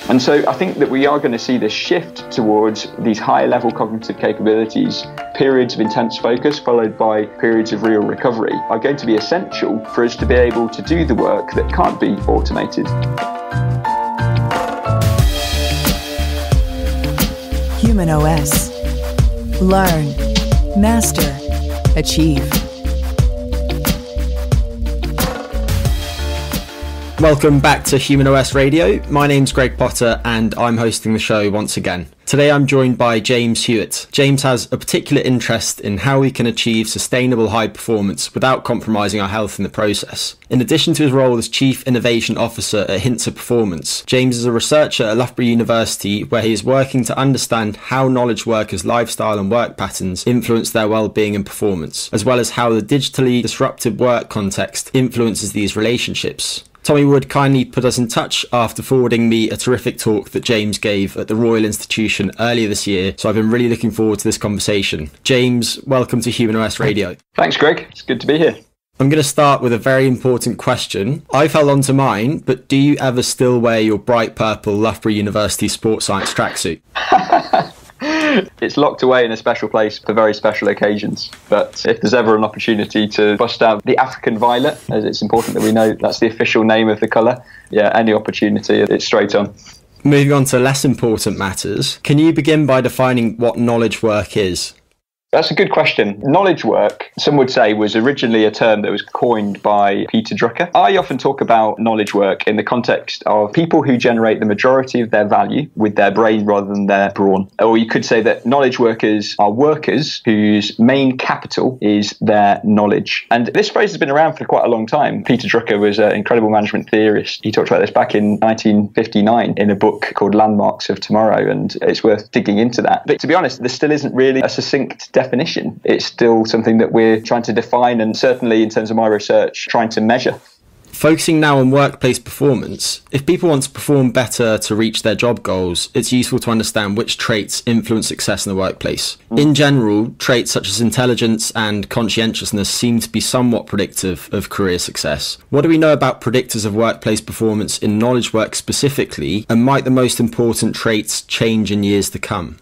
And so I think that we are going to see this shift towards these higher level cognitive capabilities. Periods of intense focus followed by periods of real recovery are going to be essential for us to be able to do the work that can't be automated. humanOS. Learn, master, achieve. Welcome back to humanOS Radio. My name's Greg Potter and I'm hosting the show once again. Today I'm joined by James Hewitt. James has a particular interest in how we can achieve sustainable high performance without compromising our health in the process. In addition to his role as Chief Innovation Officer at Hintsa Performance, James is a researcher at Loughborough University where he is working to understand how knowledge workers' lifestyle and work patterns influence their well-being and performance, as well as how the digitally disrupted work context influences these relationships. Tommy Wood kindly put us in touch after forwarding me a terrific talk that James gave at the Royal Institution earlier this year, so I've been really looking forward to this conversation. James, welcome to humanOS Radio. Thanks, Greg. It's good to be here. I'm going to start with a very important question. I've held on to mine, but do you ever still wear your bright purple Loughborough University sports science tracksuit? It's locked away in a special place for very special occasions. But if there's ever an opportunity to bust out the African violet, as it's important that we know that's the official name of the colour, yeah, any opportunity, it's straight on. Moving on to less important matters, can you begin by defining what knowledge work is? That's a good question. Knowledge work, some would say, was originally a term that was coined by Peter Drucker. I often talk about knowledge work in the context of people who generate the majority of their value with their brain rather than their brawn. Or you could say that knowledge workers are workers whose main capital is their knowledge. And this phrase has been around for quite a long time. Peter Drucker was an incredible management theorist. He talked about this back in 1959 in a book called Landmarks of Tomorrow, and it's worth digging into that. But to be honest, there still isn't really a succinct definition. It's still something that we're trying to define, and certainly in terms of my research, trying to measure. Focusing now on workplace performance, if people want to perform better to reach their job goals, it's useful to understand which traits influence success in the workplace. In general, traits such as intelligence and conscientiousness seem to be somewhat predictive of career success. What do we know about predictors of workplace performance in knowledge work specifically, and might the most important traits change in years to come?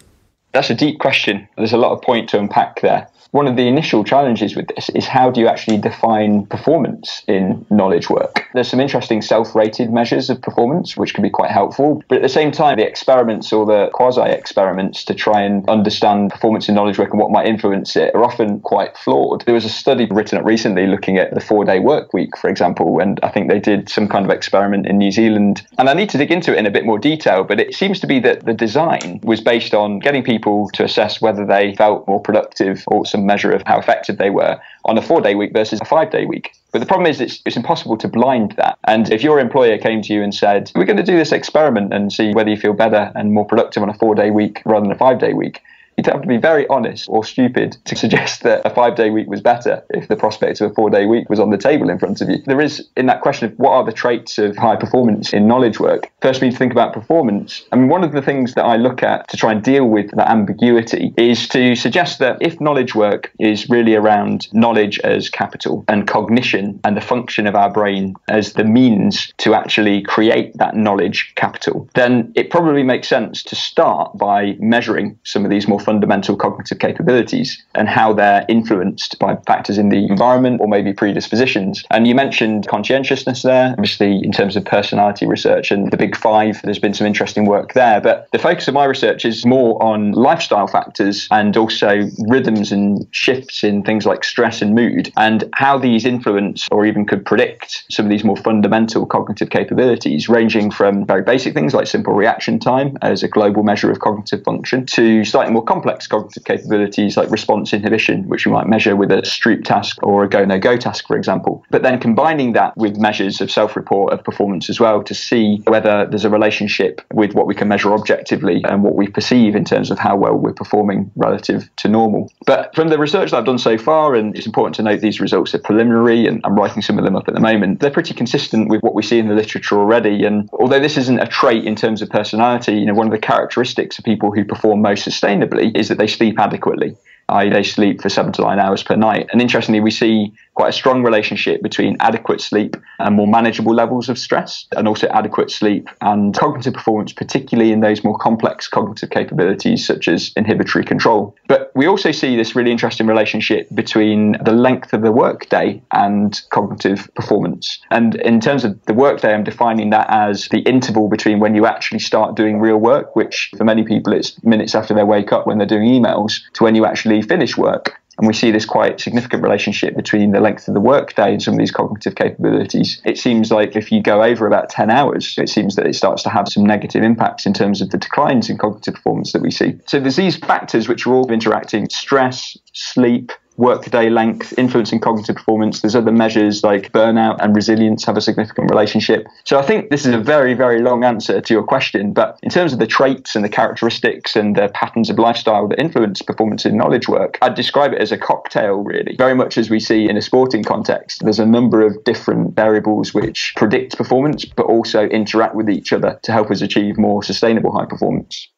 That's a deep question. There's a lot of point to unpack there. One of the initial challenges with this is how do you actually define performance in knowledge work? There's some interesting self-rated measures of performance, which can be quite helpful. But at the same time, the experiments or the quasi-experiments to try and understand performance in knowledge work and what might influence it are often quite flawed. There was a study written up recently looking at the 4-day work week, for example, and I think they did some kind of experiment in New Zealand. And I need to dig into it in a bit more detail, but it seems to be that the design was based on getting people to assess whether they felt more productive or some measure of how effective they were on a 4-day week versus a 5-day week. But the problem is it's impossible to blind that. And if your employer came to you and said, we're going to do this experiment and see whether you feel better and more productive on a 4-day week rather than a 5-day week, you'd have to be very honest or stupid to suggest that a 5-day week was better if the prospect of a 4-day week was on the table in front of you. There is, in that question of what are the traits of high performance in knowledge work, first we need to think about performance. I mean, one of the things that I look at to try and deal with that ambiguity is to suggest that if knowledge work is really around knowledge as capital and cognition and the function of our brain as the means to actually create that knowledge capital, then it probably makes sense to start by measuring some of these more fundamental cognitive capabilities and how they're influenced by factors in the environment or maybe predispositions. And you mentioned conscientiousness there, obviously in terms of personality research and the Big Five, there's been some interesting work there. But the focus of my research is more on lifestyle factors and also rhythms and shifts in things like stress and mood and how these influence or even could predict some of these more fundamental cognitive capabilities, ranging from very basic things like simple reaction time as a global measure of cognitive function to slightly more complex cognitive capabilities like response inhibition, which we might measure with a Stroop task or a go-no-go task, for example. But then combining that with measures of self-report of performance as well to see whether there's a relationship with what we can measure objectively and what we perceive in terms of how well we're performing relative to normal. But from the research that I've done so far, and it's important to note these results are preliminary and I'm writing some of them up at the moment, they're pretty consistent with what we see in the literature already. And although this isn't a trait in terms of personality, one of the characteristics of people who perform most sustainably is that they sleep adequately. They sleep for 7 to 9 hours per night. And interestingly, we see quite a strong relationship between adequate sleep and more manageable levels of stress, and also adequate sleep and cognitive performance, particularly in those more complex cognitive capabilities such as inhibitory control. But we also see this really interesting relationship between the length of the workday and cognitive performance. And in terms of the workday, I'm defining that as the interval between when you actually start doing real work, which for many people it's minutes after they wake up when they're doing emails, to when you actually finish work. And we see this quite significant relationship between the length of the workday and some of these cognitive capabilities. It seems like if you go over about 10 hours, it seems that it starts to have some negative impacts in terms of the declines in cognitive performance that we see. So there's these factors which are all interacting: stress, sleep, workday length, influencing cognitive performance. There's other measures like burnout and resilience have a significant relationship. So I think this is a very, very long answer to your question. But in terms of the traits and the characteristics and the patterns of lifestyle that influence performance in knowledge work, I'd describe it as a cocktail, really. Very much as we see in a sporting context, there's a number of different variables which predict performance, but also interact with each other to help us achieve more sustainable high performance.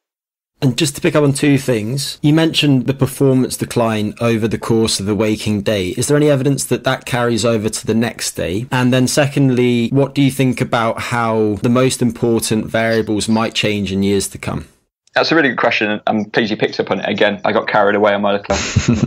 And just to pick up on two things, you mentioned the performance decline over the course of the waking day. Is there any evidence that that carries over to the next day? And then secondly, what do you think about how the most important variables might change in years to come? That's a really good question. I'm pleased you picked up on it again. I got carried away on my little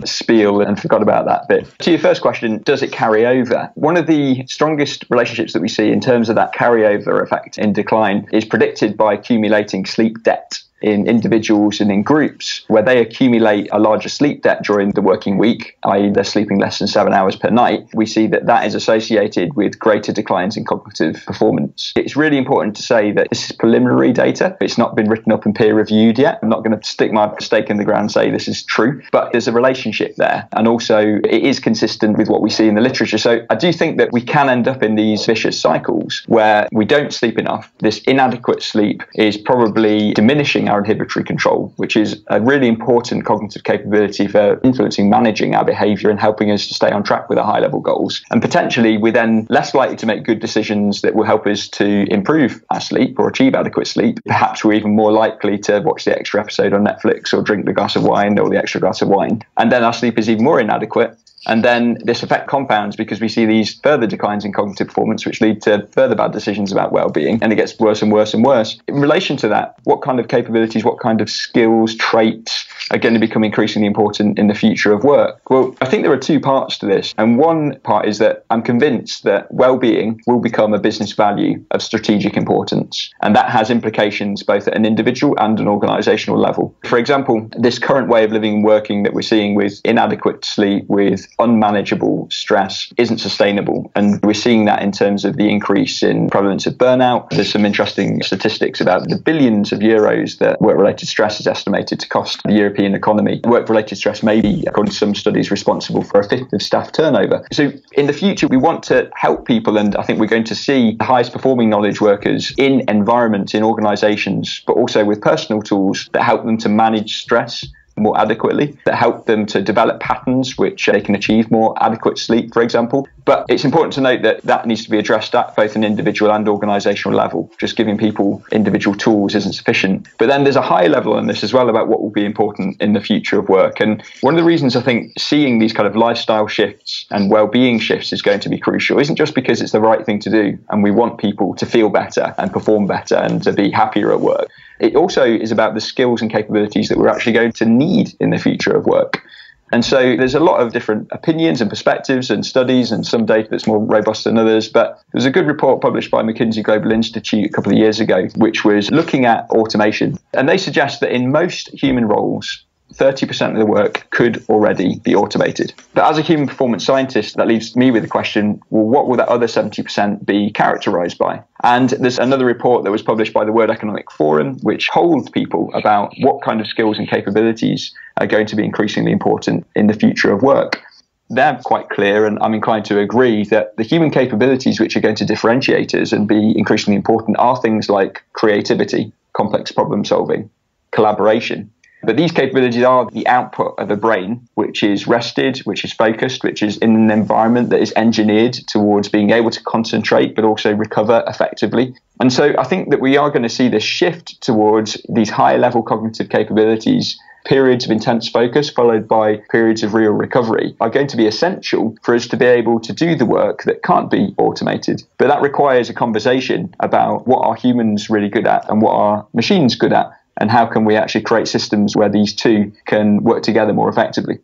spiel and forgot about that bit. To your first question, does it carry over? One of the strongest relationships that we see in terms of that carryover effect in decline is predicted by accumulating sleep debt in individuals and in groups, where they accumulate a larger sleep debt during the working week, i.e. they're sleeping less than 7 hours per night. We see that that is associated with greater declines in cognitive performance. It's really important to say that this is preliminary data. It's not been written up and peer reviewed yet. I'm not going to stick my stake in the ground and say this is true, but there's a relationship there. And also it is consistent with what we see in the literature. So I do think that we can end up in these vicious cycles where we don't sleep enough. This inadequate sleep is probably diminishing our inhibitory control, which is a really important cognitive capability for influencing, managing our behaviour and helping us to stay on track with our high level goals. And potentially we're then less likely to make good decisions that will help us to improve our sleep or achieve adequate sleep. Perhaps we're even more likely to watch the extra episode on Netflix or drink the glass of wine or the extra glass of wine. And then our sleep is even more inadequate. And then this effect compounds because we see these further declines in cognitive performance, which lead to further bad decisions about well-being, and it gets worse and worse and worse. In relation to that, what kind of capabilities, what kind of skills, traits are going to become increasingly important in the future of work? Well, I think there are two parts to this. And one part is that I'm convinced that well-being will become a business value of strategic importance. And that has implications both at an individual and an organisational level. For example, this current way of living and working that we're seeing with inadequate sleep, with unmanageable stress, isn't sustainable. And we're seeing that in terms of the increase in prevalence of burnout. There's some interesting statistics about the billions of euros that work-related stress is estimated to cost the European economy. Work-related stress may be, according to some studies, responsible for a fifth of staff turnover. So in the future, we want to help people, and I think we're going to see the highest performing knowledge workers in environments, in organisations, but also with personal tools that help them to manage stress more adequately, that help them to develop patterns which they can achieve more adequate sleep, for example. But it's important to note that that needs to be addressed at both an individual and organisational level. Just giving people individual tools isn't sufficient. But then there's a higher level on this as well about what will be important in the future of work. And one of the reasons I think seeing these kind of lifestyle shifts and well-being shifts is going to be crucial isn't just because it's the right thing to do and we want people to feel better and perform better and to be happier at work. It also is about the skills and capabilities that we're actually going to need in the future of work. And so there's a lot of different opinions and perspectives and studies and some data that's more robust than others. But there's a good report published by McKinsey Global Institute a couple of years ago, which was looking at automation. And they suggest that in most human roles, 30% of the work could already be automated. But as a human performance scientist, that leaves me with the question, well, what will that other 70% be characterized by? And there's another report that was published by the World Economic Forum, which told people about what kind of skills and capabilities are going to be increasingly important in the future of work. They're quite clear, and I'm inclined to agree that the human capabilities which are going to differentiate us and be increasingly important are things like creativity, complex problem solving, collaboration. But these capabilities are the output of a brain which is rested, which is focused, which is in an environment that is engineered towards being able to concentrate but also recover effectively. And so I think that we are going to see this shift towards these higher level cognitive capabilities periods of intense focus followed by periods of real recovery are going to be essential for us to be able to do the work that can't be automated. But that requires a conversation about what are humans really good at and what are machines good at, and how can we actually create systems where these two can work together more effectively.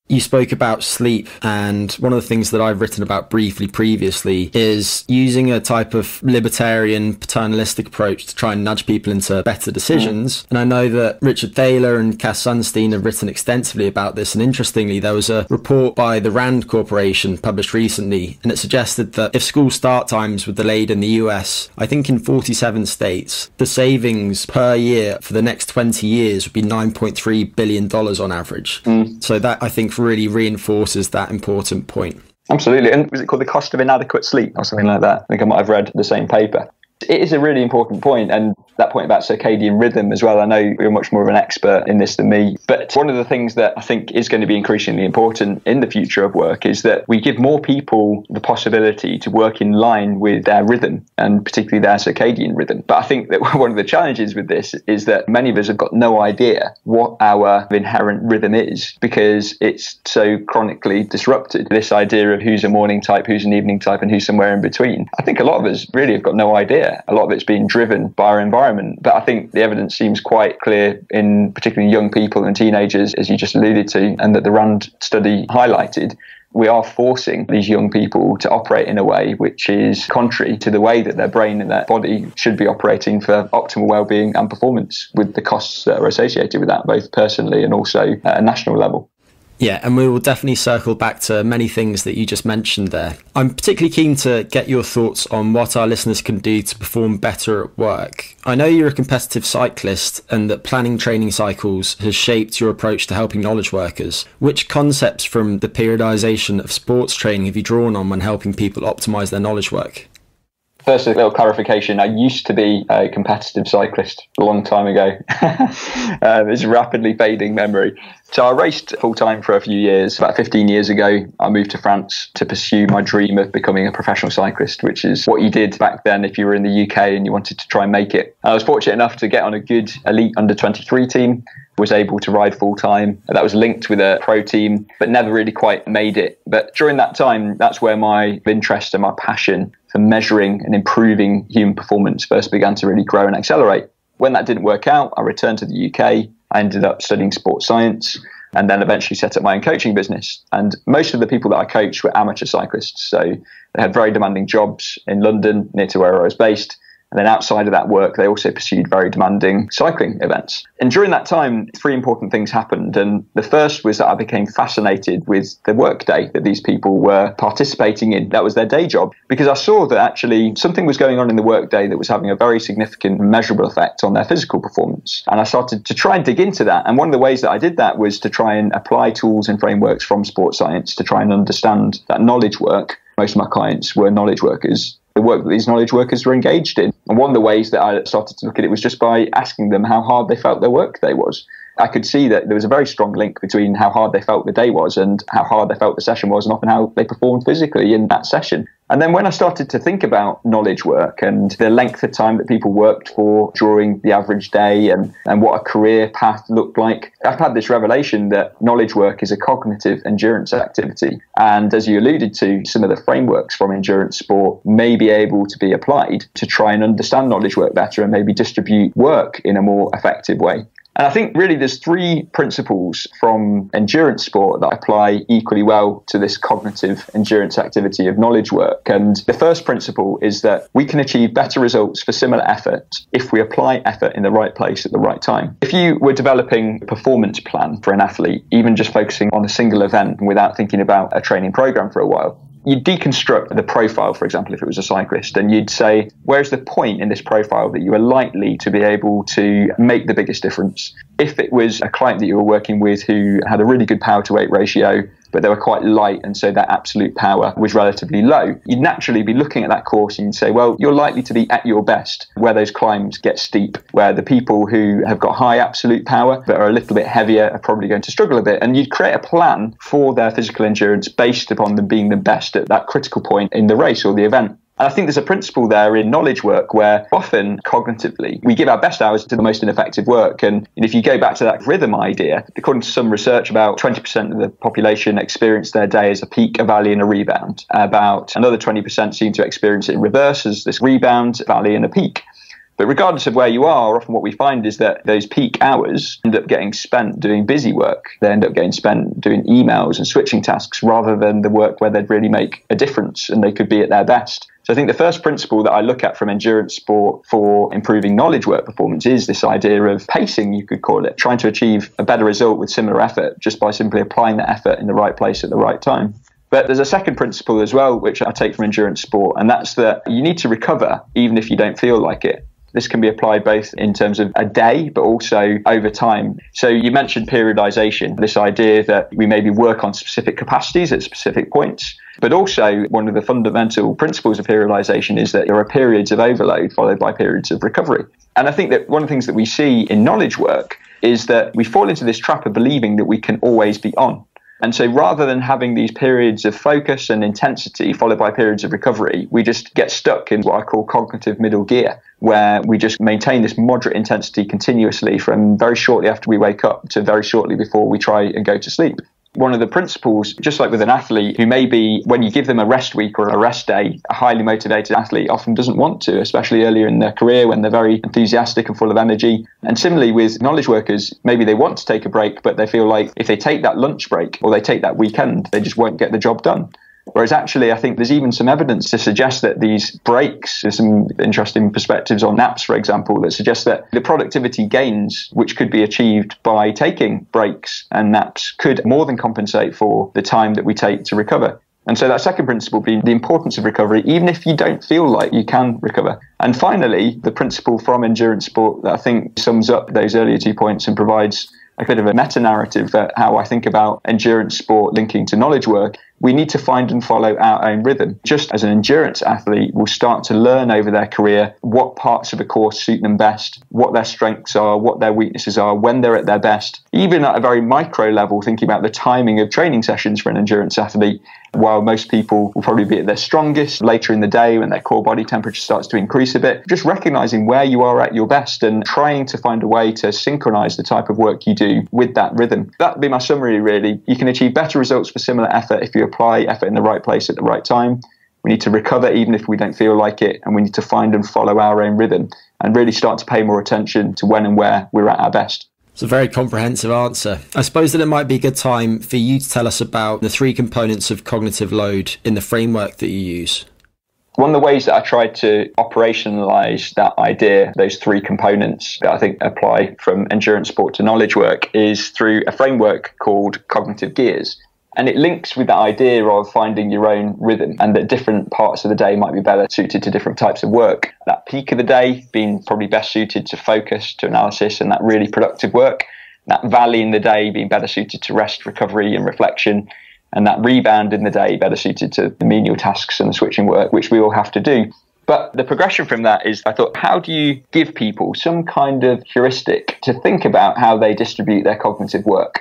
You spoke about sleep, and one of the things that I've written about briefly previously is using a type of libertarian paternalistic approach to try and nudge people into better decisions. And I know that Richard Thaler and Cass Sunstein have written extensively about this, and interestingly there was a report by the Rand Corporation published recently, and it suggested that if school start times were delayed in the US, I think in 47 states, the savings per year for the next 20 years would be $9.3 billion on average. So that, I think, really reinforces that important point. Absolutely. And was it called the cost of inadequate sleep or something like that? I think I might have read the same paper. It is a really important point, and that point about circadian rhythm as well. I know you're much more of an expert in this than me, but one of the things that I think is going to be increasingly important in the future of work is that we give more people the possibility to work in line with their rhythm, and particularly their circadian rhythm. But I think that one of the challenges with this is that many of us have got no idea what our inherent rhythm is, because it's so chronically disrupted. This idea of who's a morning type, who's an evening type, and who's somewhere in between. I think a lot of us really have got no idea. A lot of it's being driven by our environment. But I think the evidence seems quite clear in particularly young people and teenagers, as you just alluded to, and that the Rand study highlighted. We are forcing these young people to operate in a way which is contrary to the way that their brain and their body should be operating for optimal well-being and performance, with the costs that are associated with that, both personally and also at a national level. Yeah, and we will definitely circle back to many things that you just mentioned there. I'm particularly keen to get your thoughts on what our listeners can do to perform better at work. I know you're a competitive cyclist, and that planning training cycles has shaped your approach to helping knowledge workers. Which concepts from the periodisation of sports training have you drawn on when helping people optimise their knowledge work? First, a little clarification. I used to be a competitive cyclist a long time ago. It's a rapidly fading memory. So I raced full-time for a few years. About 15 years ago, I moved to France to pursue my dream of becoming a professional cyclist, which is what you did back then if you were in the UK and you wanted to try and make it. I was fortunate enough to get on a good elite under-23 team, was able to ride full-time. That was linked with a pro team, but never really quite made it. But during that time, that's where my interest and my passion for measuring and improving human performance first began to really grow and accelerate. When that didn't work out, I returned to the UK. I ended up studying sports science and then eventually set up my own coaching business. And most of the people that I coached were amateur cyclists. So they had very demanding jobs in London, near to where I was based. And then outside of that work, they also pursued very demanding cycling events. And during that time, three important things happened. And the first was that I became fascinated with the work day that these people were participating in. That was their day job, because I saw that actually something was going on in the work day that was having a very significant and measurable effect on their physical performance. And I started to try and dig into that. And one of the ways that I did that was to try and apply tools and frameworks from sports science to try and understand that knowledge work. Most of my clients were knowledge workers. The work that these knowledge workers were engaged in. And one of the ways that I started to look at it was just by asking them how hard they felt their work day was. I could see that there was a very strong link between how hard they felt the day was and how hard they felt the session was, and often how they performed physically in that session. And then when I started to think about knowledge work and the length of time that people worked for during the average day and what a career path looked like, I've had this revelation that knowledge work is a cognitive endurance activity. And as you alluded to, some of the frameworks from endurance sport may be able to be applied to try and understand knowledge work better and maybe distribute work in a more effective way. And I think really there's three principles from endurance sport that apply equally well to this cognitive endurance activity of knowledge work. And the first principle is that we can achieve better results for similar effort if we apply effort in the right place at the right time. If you were developing a performance plan for an athlete, even just focusing on a single event without thinking about a training program for a while, you'd deconstruct the profile, for example, if it was a cyclist, and you'd say, where's the point in this profile that you are likely to be able to make the biggest difference? If it was a client that you were working with who had a really good power to weight ratio, but they were quite light, and so their absolute power was relatively low, you'd naturally be looking at that course and you'd say, well, you're likely to be at your best where those climbs get steep, where the people who have got high absolute power but are a little bit heavier are probably going to struggle a bit. And you'd create a plan for their physical endurance based upon them being the best at that critical point in the race or the event. And I think there's a principle there in knowledge work where often cognitively we give our best hours to the most ineffective work. And if you go back to that rhythm idea, according to some research, about 20% of the population experience their day as a peak, a valley and a rebound. About another 20% seem to experience it in reverse as this rebound, valley and a peak. But regardless of where you are, often what we find is that those peak hours end up getting spent doing busy work. They end up getting spent doing emails and switching tasks rather than the work where they'd really make a difference and they could be at their best. So I think the first principle that I look at from endurance sport for improving knowledge work performance is this idea of pacing, you could call it, trying to achieve a better result with similar effort just by simply applying that effort in the right place at the right time. But there's a second principle as well, which I take from endurance sport, and that's that you need to recover even if you don't feel like it. This can be applied both in terms of a day, but also over time. So you mentioned periodization, this idea that we maybe work on specific capacities at specific points. But also one of the fundamental principles of periodization is that there are periods of overload followed by periods of recovery. And I think that one of the things that we see in knowledge work is that we fall into this trap of believing that we can always be on. And so rather than having these periods of focus and intensity followed by periods of recovery, we just get stuck in what I call cognitive middle gear, where we just maintain this moderate intensity continuously from very shortly after we wake up to very shortly before we try and go to sleep. One of the principles, just like with an athlete who maybe when you give them a rest week or a rest day, a highly motivated athlete often doesn't want to, especially earlier in their career when they're very enthusiastic and full of energy. And similarly with knowledge workers, maybe they want to take a break, but they feel like if they take that lunch break or they take that weekend, they just won't get the job done. Whereas actually, I think there's even some evidence to suggest that these breaks, there's some interesting perspectives on naps, for example, that suggest that the productivity gains, which could be achieved by taking breaks and naps, could more than compensate for the time that we take to recover. And so that second principle being the importance of recovery, even if you don't feel like you can recover. And finally, the principle from endurance sport that I think sums up those earlier 2 points and provides a bit of a meta-narrative for how I think about endurance sport linking to knowledge work. We need to find and follow our own rhythm. Just as an endurance athlete will start to learn over their career what parts of a course suit them best, what their strengths are, what their weaknesses are, when they're at their best. Even at a very micro level, thinking about the timing of training sessions for an endurance athlete, while most people will probably be at their strongest later in the day when their core body temperature starts to increase a bit, just recognizing where you are at your best and trying to find a way to synchronize the type of work you do with that rhythm. That'd be my summary, really. You can achieve better results for similar effort if you apply effort in the right place at the right time. We need to recover even if we don't feel like it, and we need to find and follow our own rhythm and really start to pay more attention to when and where we're at our best. It's a very comprehensive answer. I suppose that it might be a good time for you to tell us about the 3 components of cognitive load in the framework that you use. One of the ways that I tried to operationalize that idea, those 3 components that I think apply from endurance sport to knowledge work, is through a framework called cognitive gears. And it links with the idea of finding your own rhythm and that different parts of the day might be better suited to different types of work. That peak of the day being probably best suited to focus, to analysis and that really productive work. That valley in the day being better suited to rest, recovery and reflection. And that rebound in the day better suited to the menial tasks and the switching work, which we all have to do. But the progression from that is, I thought, how do you give people some kind of heuristic to think about how they distribute their cognitive work?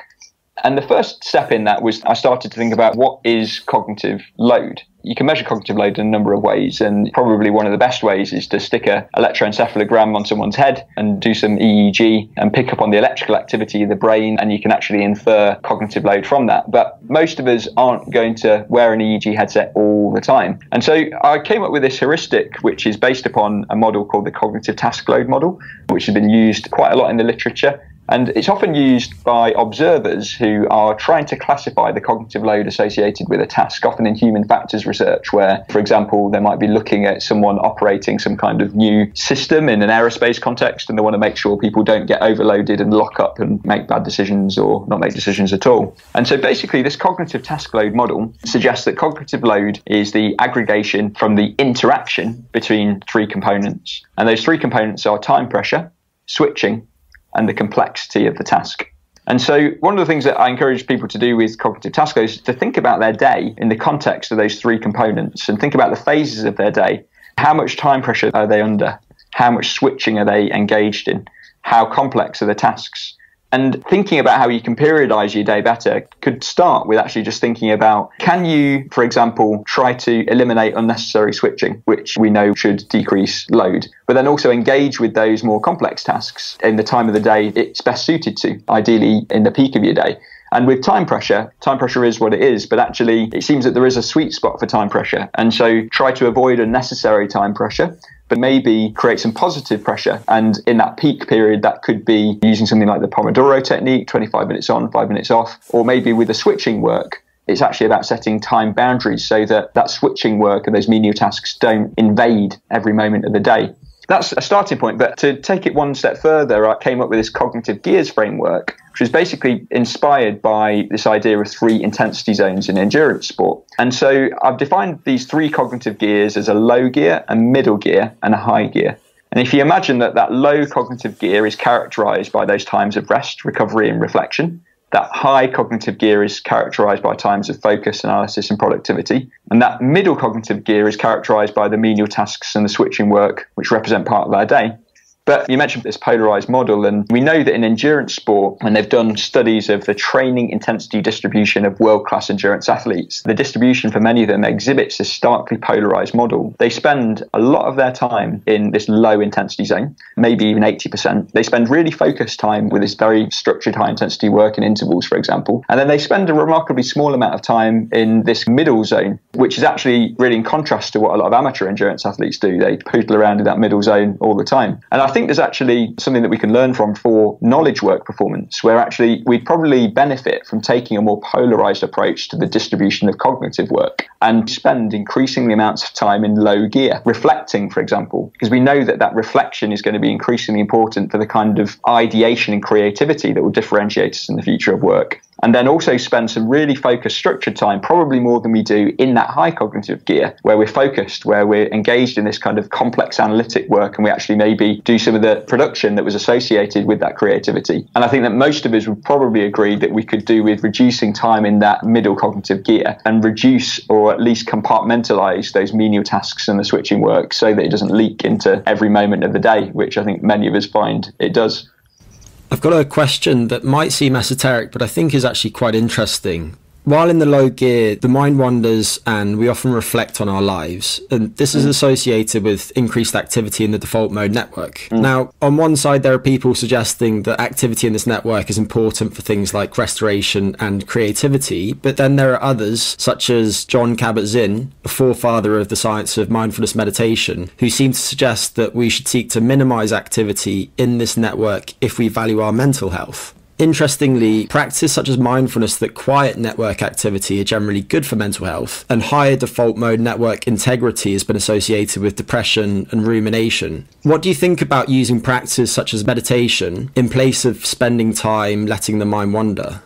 And the first step in that was I started to think about what is cognitive load. You can measure cognitive load in a number of ways, and probably one of the best ways is to stick an electroencephalogram on someone's head and do some EEG and pick up on the electrical activity of the brain, and you can actually infer cognitive load from that. But most of us aren't going to wear an EEG headset all the time. And so I came up with this heuristic, which is based upon a model called the cognitive task load model, which has been used quite a lot in the literature. And it's often used by observers who are trying to classify the cognitive load associated with a task, often in human factors research, where, for example, they might be looking at someone operating some kind of new system in an aerospace context, and they want to make sure people don't get overloaded and lock up and make bad decisions or not make decisions at all. And so basically, this cognitive task load model suggests that cognitive load is the aggregation from the interaction between 3 components. And those 3 components are time pressure, switching, and the complexity of the task. And so one of the things that I encourage people to do with cognitive task load is to think about their day in the context of those 3 components and think about the phases of their day. How much time pressure are they under? How much switching are they engaged in? How complex are the tasks? And thinking about how you can periodize your day better could start with actually just thinking about, can you, for example, try to eliminate unnecessary switching, which we know should decrease load, but then also engage with those more complex tasks in the time of the day it's best suited to, ideally in the peak of your day. And with time pressure is what it is, but actually it seems that there is a sweet spot for time pressure. And so try to avoid unnecessary time pressure, but maybe create some positive pressure. And in that peak period, that could be using something like the Pomodoro technique, 25 minutes on, 5 minutes off, or maybe with the switching work, it's actually about setting time boundaries so that that switching work and those menial tasks don't invade every moment of the day. That's a starting point, but to take it one step further, I came up with this cognitive gears framework, which is basically inspired by this idea of 3 intensity zones in endurance sport. And so I've defined these 3 cognitive gears as a low gear, a middle gear, and a high gear. And if you imagine that low cognitive gear is characterized by those times of rest, recovery, and reflection, that high cognitive gear is characterized by times of focus, analysis, and productivity. And that middle cognitive gear is characterized by the menial tasks and the switching work, which represent part of our day. But you mentioned this polarized model, and we know that in endurance sport, when they've done studies of the training intensity distribution of world-class endurance athletes, the distribution for many of them exhibits this starkly polarized model. They spend a lot of their time in this low intensity zone, maybe even 80%. They spend really focused time with this very structured high intensity work in intervals, for example. And then they spend a remarkably small amount of time in this middle zone, which is actually really in contrast to what a lot of amateur endurance athletes do. They poodle around in that middle zone all the time. And I think there's actually something that we can learn from for knowledge work performance, where actually we'd probably benefit from taking a more polarized approach to the distribution of cognitive work and spend increasingly amounts of time in low gear, reflecting, for example, because we know that reflection is going to be increasingly important for the kind of ideation and creativity that will differentiate us in the future of work. And then also spend some really focused, structured time, probably more than we do in that high cognitive gear, where we're focused, where we're engaged in this kind of complex analytic work, and we actually maybe do some of the production that was associated with that creativity. And I think that most of us would probably agree that we could do with reducing time in that middle cognitive gear and reduce or at least compartmentalize those menial tasks and the switching work so that it doesn't leak into every moment of the day, which I think many of us find it does. I've got a question that might seem esoteric, but I think is actually quite interesting. While in the low gear, the mind wanders and we often reflect on our lives. And this is associated with increased activity in the default mode network. Now, on one side, there are people suggesting that activity in this network is important for things like restoration and creativity. But then there are others, such as Jon Kabat-Zinn, a forefather of the science of mindfulness meditation, who seem to suggest that we should seek to minimize activity in this network if we value our mental health. Interestingly, practices such as mindfulness that quiet network activity are generally good for mental health, and higher default mode network integrity has been associated with depression and rumination. What do you think about using practices such as meditation in place of spending time letting the mind wander?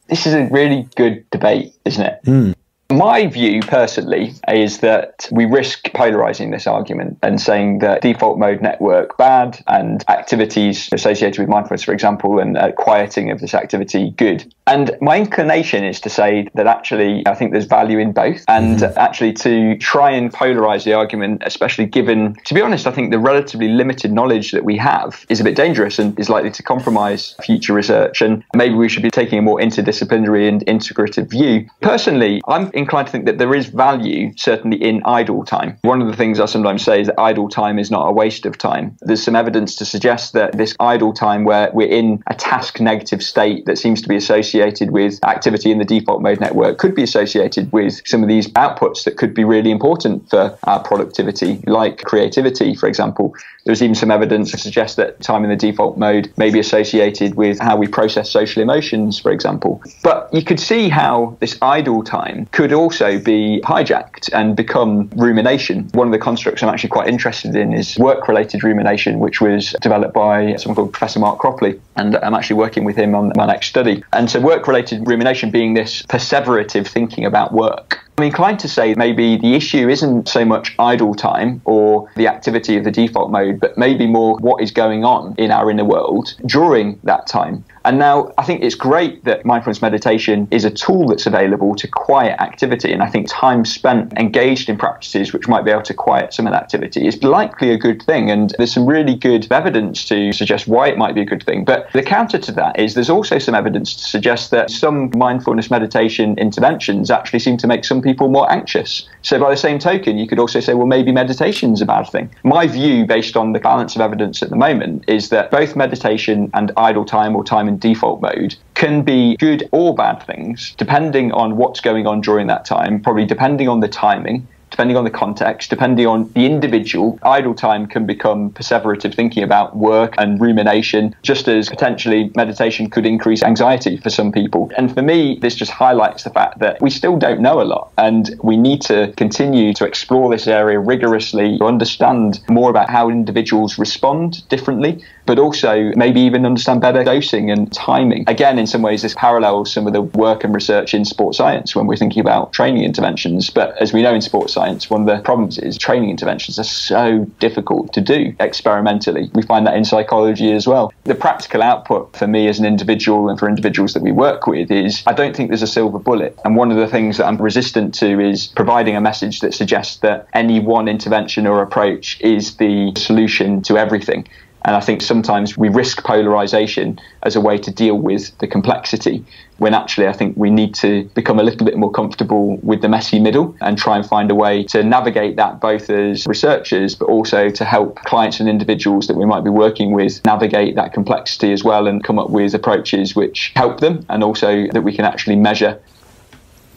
This is a really good debate, isn't it? My view, personally, is that we risk polarizing this argument and saying that default mode network bad and activities associated with mindfulness, for example, and quieting of this activity good. And my inclination is to say that actually I think there's value in both, and actually to try and polarize the argument, especially given, to be honest, I think the relatively limited knowledge that we have is a bit dangerous and is likely to compromise future research, and maybe we should be taking a more interdisciplinary and integrative view. Personally, I'm inclined to think that there is value certainly in idle time. One of the things I sometimes say is that idle time is not a waste of time. There's some evidence to suggest that this idle time where we're in a task negative state that seems to be associated with activity in the default mode network could be associated with some of these outputs that could be really important for our productivity, like creativity, for example. There's even some evidence to suggest that time in the default mode may be associated with how we process social emotions, for example. But you could see how this idle time could also be hijacked and become rumination. One of the constructs I'm actually quite interested in is work-related rumination, which was developed by someone called Professor Mark Cropley, and I'm actually working with him on my next study. And so work-related rumination being this perseverative thinking about work. I'm inclined to say maybe the issue isn't so much idle time or the activity of the default mode, but maybe more what is going on in our inner world during that time. And now I think it's great that mindfulness meditation is a tool that's available to quiet activity. And I think time spent engaged in practices which might be able to quiet some of that activity is likely a good thing. And there's some really good evidence to suggest why it might be a good thing. But the counter to that is there's also some evidence to suggest that some mindfulness meditation interventions actually seem to make some people more anxious. So by the same token, you could also say, well, maybe meditation's a bad thing. My view, based on the balance of evidence at the moment, is that both meditation and idle time or time in default mode can be good or bad things, depending on what's going on during that time, probably depending on the timing, depending on the context, depending on the individual. Idle time can become perseverative thinking about work and rumination, just as potentially meditation could increase anxiety for some people. And for me, this just highlights the fact that we still don't know a lot, and we need to continue to explore this area rigorously to understand more about how individuals respond differently, but also maybe even understand better dosing and timing. Again, in some ways, this parallels some of the work and research in sports science when we're thinking about training interventions. But as we know in sports science, one of the problems is training interventions are so difficult to do experimentally. We find that in psychology as well. The practical output for me as an individual and for individuals that we work with is I don't think there's a silver bullet. And one of the things that I'm resistant to is providing a message that suggests that any one intervention or approach is the solution to everything. And I think sometimes we risk polarization as a way to deal with the complexity, when actually I think we need to become a little bit more comfortable with the messy middle and try and find a way to navigate that both as researchers, but also to help clients and individuals that we might be working with navigate that complexity as well and come up with approaches which help them and also that we can actually measure.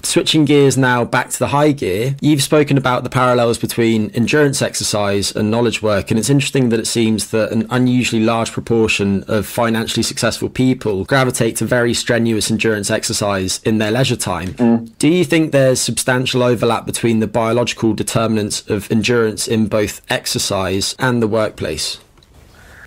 Switching gears now back to the high gear, you've spoken about the parallels between endurance exercise and knowledge work, and it's interesting that it seems that an unusually large proportion of financially successful people gravitate to very strenuous endurance exercise in their leisure time. Do you think there's substantial overlap between the biological determinants of endurance in both exercise and the workplace?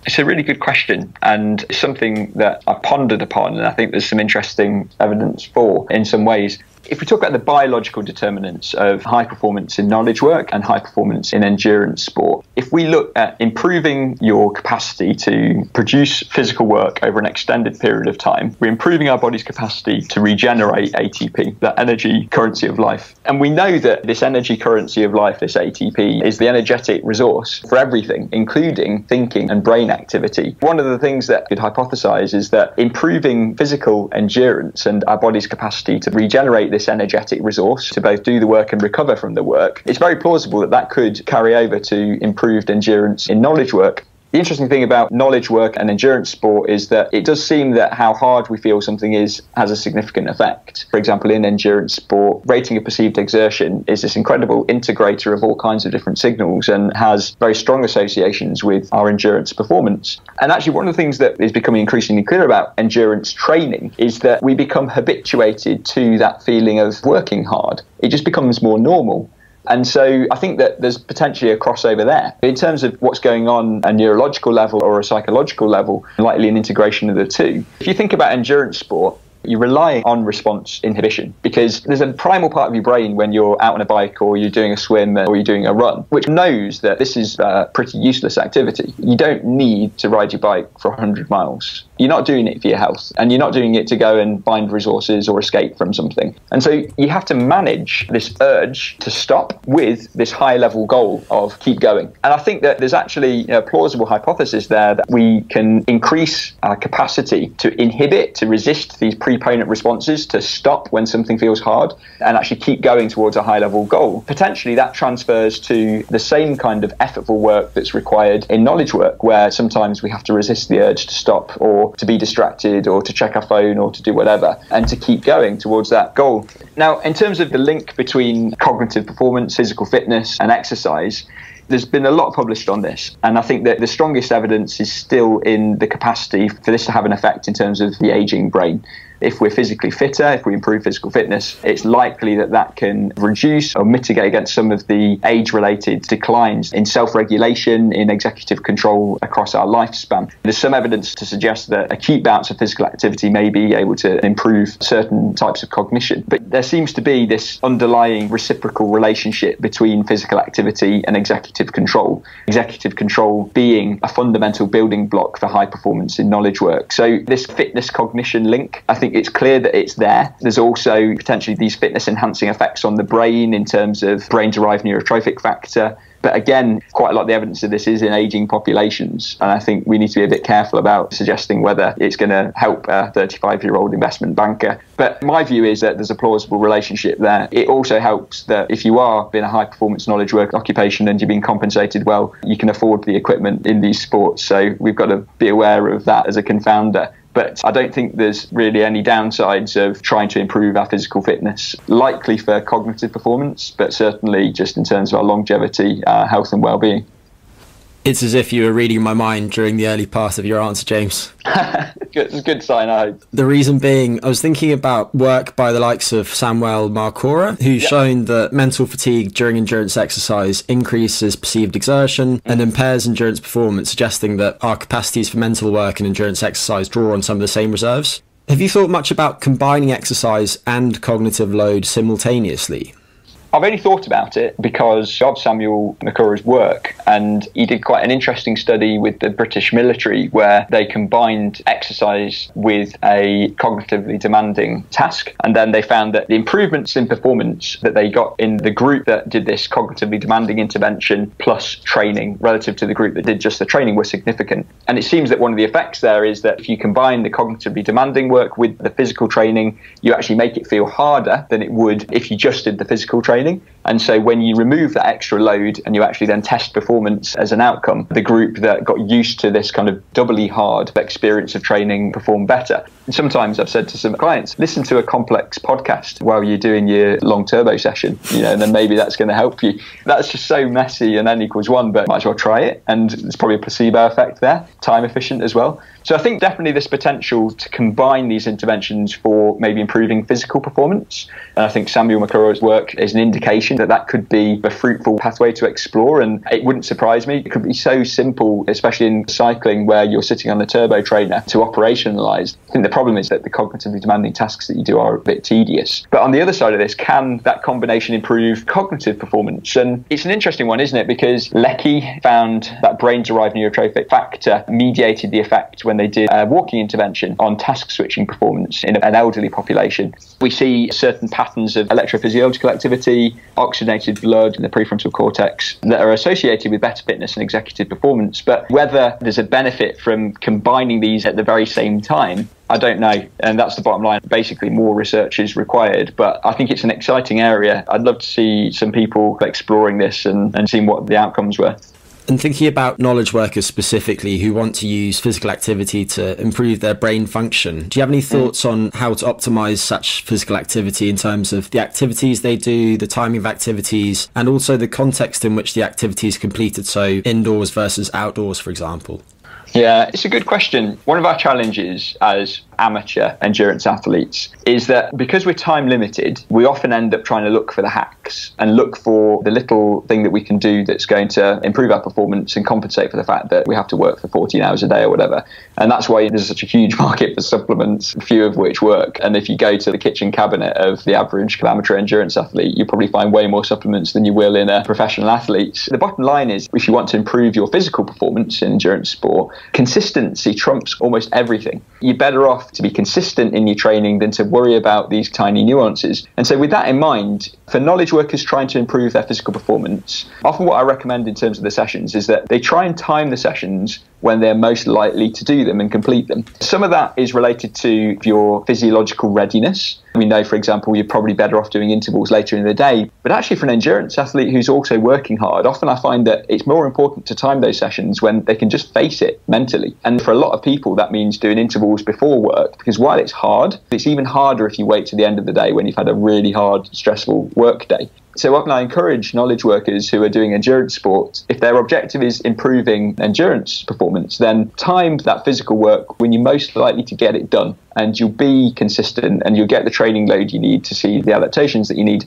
It's a really good question, and something that I pondered upon, and I think there's some interesting evidence for in some ways. If we talk about the biological determinants of high performance in knowledge work and high performance in endurance sport, if we look at improving your capacity to produce physical work over an extended period of time, we're improving our body's capacity to regenerate ATP, that energy currency of life. And we know that this energy currency of life, this ATP, is the energetic resource for everything, including thinking and brain activity. One of the things that could hypothesize is that improving physical endurance and our body's capacity to regenerate this energetic resource to both do the work and recover from the work, it's very plausible that that could carry over to improved endurance in knowledge work. The interesting thing about knowledge work and endurance sport is that it does seem that how hard we feel something is has a significant effect. For example, in endurance sport, rating of perceived exertion is this incredible integrator of all kinds of different signals and has very strong associations with our endurance performance. And actually, one of the things that is becoming increasingly clear about endurance training is that we become habituated to that feeling of working hard. It just becomes more normal. And so I think that there's potentially a crossover there. In terms of what's going on at a neurological level or a psychological level, likely an integration of the two. If you think about endurance sport, you rely on response inhibition because there's a primal part of your brain when you're out on a bike or you're doing a swim or you're doing a run, which knows that this is a pretty useless activity. You don't need to ride your bike for 100 miles. You're not doing it for your health, and you're not doing it to go and find resources or escape from something. And so you have to manage this urge to stop with this high-level goal of keep going. And I think that there's actually a plausible hypothesis there that we can increase our capacity to inhibit, to resist these preponent responses, to stop when something feels hard, and actually keep going towards a high-level goal. Potentially that transfers to the same kind of effortful work that's required in knowledge work, where sometimes we have to resist the urge to stop or to be distracted or to check our phone or to do whatever, and to keep going towards that goal. Now, in terms of the link between cognitive performance, physical fitness and exercise, there's been a lot published on this, and I think that the strongest evidence is still in the capacity for this to have an effect in terms of the aging brain. if we're physically fitter, if we improve physical fitness, it's likely that that can reduce or mitigate against some of the age-related declines in self-regulation, in executive control across our lifespan. There's some evidence to suggest that acute bouts of physical activity may be able to improve certain types of cognition. But there seems to be this underlying reciprocal relationship between physical activity and executive control. Executive control being a fundamental building block for high performance in knowledge work. So this fitness cognition link, I think it's clear that it's there. There's also potentially these fitness enhancing effects on the brain in terms of brain-derived neurotrophic factor. But again, quite a lot of the evidence of this is in ageing populations. And I think we need to be a bit careful about suggesting whether it's going to help a 35-year-old investment banker. But my view is that there's a plausible relationship there. It also helps that if you are in a high-performance knowledge work occupation and you're being compensated well, you can afford the equipment in these sports. So we've got to be aware of that as a confounder. But I don't think there's really any downsides of trying to improve our physical fitness, likely for cognitive performance, but certainly just in terms of our longevity, health and well-being. It's as if you were reading my mind during the early part of your answer, James. It's a good sign, I hope. The reason being, I was thinking about work by the likes of Samuel Marcora, who's shown that mental fatigue during endurance exercise increases perceived exertion and impairs endurance performance, suggesting that our capacities for mental work and endurance exercise draw on some of the same reserves. Have you thought much about combining exercise and cognitive load simultaneously? I've only thought about it because of Samuel Macora's work, and he did quite an interesting study with the British military where they combined exercise with a cognitively demanding task, and then they found that the improvements in performance that they got in the group that did this cognitively demanding intervention plus training relative to the group that did just the training were significant. And it seems that one of the effects there is that if you combine the cognitively demanding work with the physical training, you actually make it feel harder than it would if you just did the physical training. And so when you remove that extra load and you actually then test performance as an outcome, the group that got used to this kind of doubly hard experience of training performed better. And sometimes I've said to some clients, listen to a complex podcast while you're doing your long turbo session, and then maybe that's going to help you. That's just so messy and n equals 1, but might as well try it. And there's probably a placebo effect there, time efficient as well. So I think definitely there's potential to combine these interventions for maybe improving physical performance. And I think Samuel Macora's work is an indication that that could be a fruitful pathway to explore. And it wouldn't surprise me. It could be so simple, especially in cycling where you're sitting on the turbo trainer, to operationalize. I think the problem is that the cognitively demanding tasks that you do are a bit tedious. But on the other side of this, can that combination improve cognitive performance? And it's an interesting one, isn't it? Because Leckie found that brain-derived neurotrophic factor mediated the effect when they did a walking intervention on task switching performance in an elderly population. We see certain patterns of electrophysiological activity, oxygenated blood in the prefrontal cortex that are associated with better fitness and executive performance. But whether there's a benefit from combining these at the very same time, I don't know. And that's the bottom line. Basically, more research is required. But I think it's an exciting area. I'd love to see some people exploring this and seeing what the outcomes were. And thinking about knowledge workers specifically who want to use physical activity to improve their brain function, do you have any thoughts on how to optimize such physical activity in terms of the activities they do, the timing of activities, and also the context in which the activity is completed, so indoors versus outdoors, for example? Yeah, it's a good question. One of our challenges as amateur endurance athletes is that because we're time limited, we often end up trying to look for the hacks and look for the little thing that we can do that's going to improve our performance and compensate for the fact that we have to work for 14 hours a day or whatever. And that's why there's such a huge market for supplements, few of which work. And if you go to the kitchen cabinet of the average amateur endurance athlete, you'll probably find way more supplements than you will in a professional athlete. The bottom line is, if you want to improve your physical performance in endurance sport, consistency trumps almost everything. You're better off to be consistent in your training than to worry about these tiny nuances. And so with that in mind, for knowledge workers trying to improve their physical performance, often what I recommend in terms of the sessions is that they try and time the sessions when they're most likely to do them and complete them. Some of that is related to your physiological readiness. We know, for example, you're probably better off doing intervals later in the day. But actually, for an endurance athlete who's also working hard, often I find that it's more important to time those sessions when they can just face it mentally. And for a lot of people, that means doing intervals before work, because while it's hard, it's even harder if you wait to the end of the day when you've had a really hard, stressful work day. So often I encourage knowledge workers who are doing endurance sports, if their objective is improving endurance performance, then time that physical work when you're most likely to get it done, and you'll be consistent and you'll get the training load you need to see the adaptations that you need.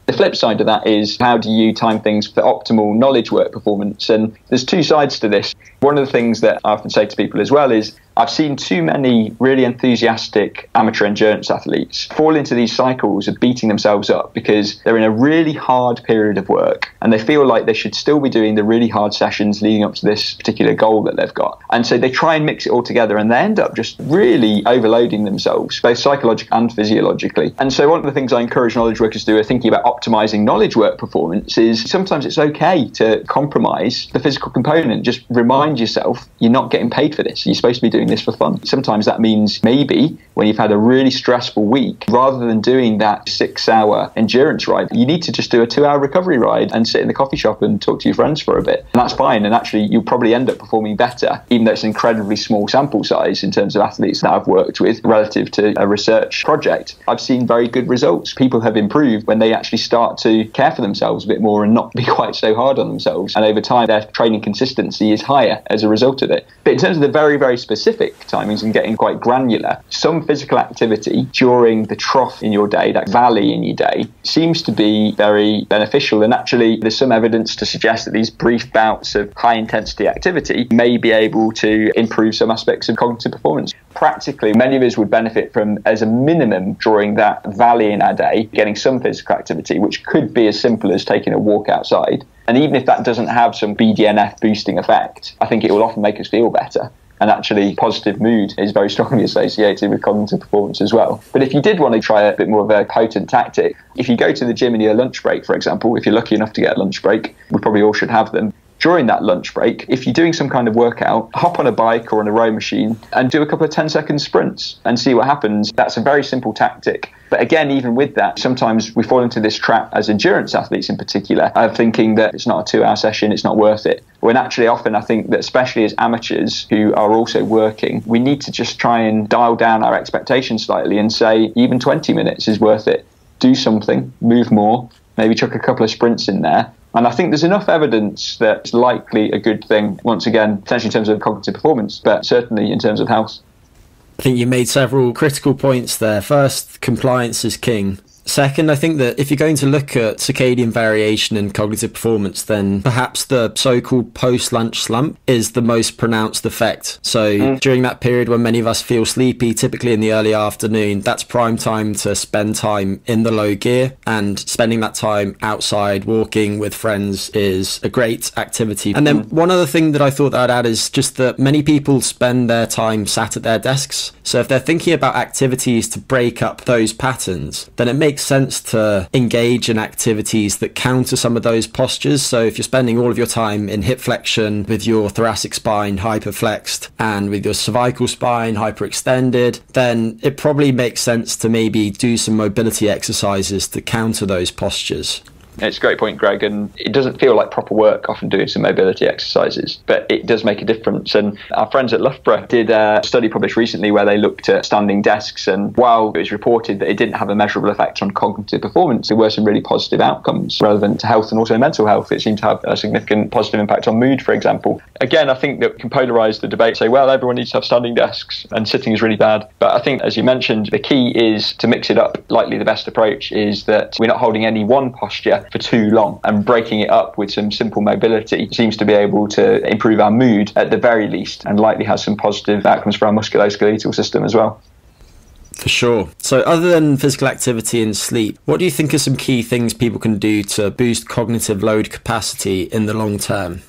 The flip side of that is, how do you time things for optimal knowledge work performance? And there's two sides to this. One of the things that I often say to people as well is, I've seen too many really enthusiastic amateur endurance athletes fall into these cycles of beating themselves up because they're in a really hard period of work and they feel like they should still be doing the really hard sessions leading up to this particular goal that they've got. And so they try and mix it all together and they end up just really overloading themselves, both psychologically and physiologically. And so one of the things I encourage knowledge workers to do, thinking about optimizing knowledge work performance, is sometimes it's okay to compromise the physical component. Just remind yourself you're not getting paid for this. You're supposed to be doing this for fun. Sometimes that means maybe when you've had a really stressful week, rather than doing that 6-hour endurance ride, you need to just do a 2-hour recovery ride and sit in the coffee shop and talk to your friends for a bit. And that's fine. And actually, you'll probably end up performing better, even though it's an incredibly small sample size in terms of athletes that I've worked with relative to a research project. I've seen very good results. People have improved when they actually start to care for themselves a bit more and not be quite so hard on themselves. And over time, their training consistency is higher as a result of it. But in terms of the very, very specific timings and getting quite granular, some physical activity during the trough in your day, that valley in your day, seems to be very beneficial. And actually, there's some evidence to suggest that these brief bouts of high intensity activity may be able to improve some aspects of cognitive performance. Practically, many of us would benefit from, as a minimum, during that valley in our day, getting some physical activity, which could be as simple as taking a walk outside. And even if that doesn't have some BDNF boosting effect, I think it will often make us feel better. And actually, positive mood is very strongly associated with cognitive performance as well. But if you did want to try a bit more of a potent tactic, if you go to the gym in your lunch break, for example, if you're lucky enough to get a lunch break, we probably all should have them. During that lunch break, if you're doing some kind of workout, hop on a bike or on a row machine and do a couple of 10-second sprints and see what happens. That's a very simple tactic. But again, even with that, sometimes we fall into this trap as endurance athletes in particular of thinking that it's not a 2-hour session, it's not worth it. When actually often I think that especially as amateurs who are also working, we need to just try and dial down our expectations slightly and say even 20 minutes is worth it. Do something, move more, maybe chuck a couple of sprints in there. And I think there's enough evidence that it's likely a good thing, once again, potentially in terms of cognitive performance, but certainly in terms of health. I think you made several critical points there. First, compliance is king. Second, I think that if you're going to look at circadian variation and cognitive performance, then perhaps the so-called post-lunch slump is the most pronounced effect. So during that period when many of us feel sleepy, typically in the early afternoon, that's prime time to spend time in the low gear, and spending that time outside walking with friends is a great activity. And then one other thing that I thought that I'd add is just that many people spend their time sat at their desks. So if they're thinking about activities to break up those patterns, then it makes sense to engage in activities that counter some of those postures. So if you're spending all of your time in hip flexion with your thoracic spine hyperflexed and with your cervical spine hyperextended, then it probably makes sense to maybe do some mobility exercises to counter those postures. It's a great point, Greg, and it doesn't feel like proper work often doing some mobility exercises, but it does make a difference. And our friends at Loughborough did a study published recently where they looked at standing desks, and while it was reported that it didn't have a measurable effect on cognitive performance, there were some really positive outcomes relevant to health and also mental health. It seemed to have a significant positive impact on mood, for example. Again, I think that can polarise the debate, say, well, everyone needs to have standing desks and sitting is really bad. But I think, as you mentioned, the key is to mix it up. Likely the best approach is that we're not holding any one posture for too long, and breaking it up with some simple mobility seems to be able to improve our mood at the very least, and likely has some positive outcomes for our musculoskeletal system as well. For sure. So other than physical activity and sleep, what do you think are some key things people can do to boost cognitive load capacity in the long term?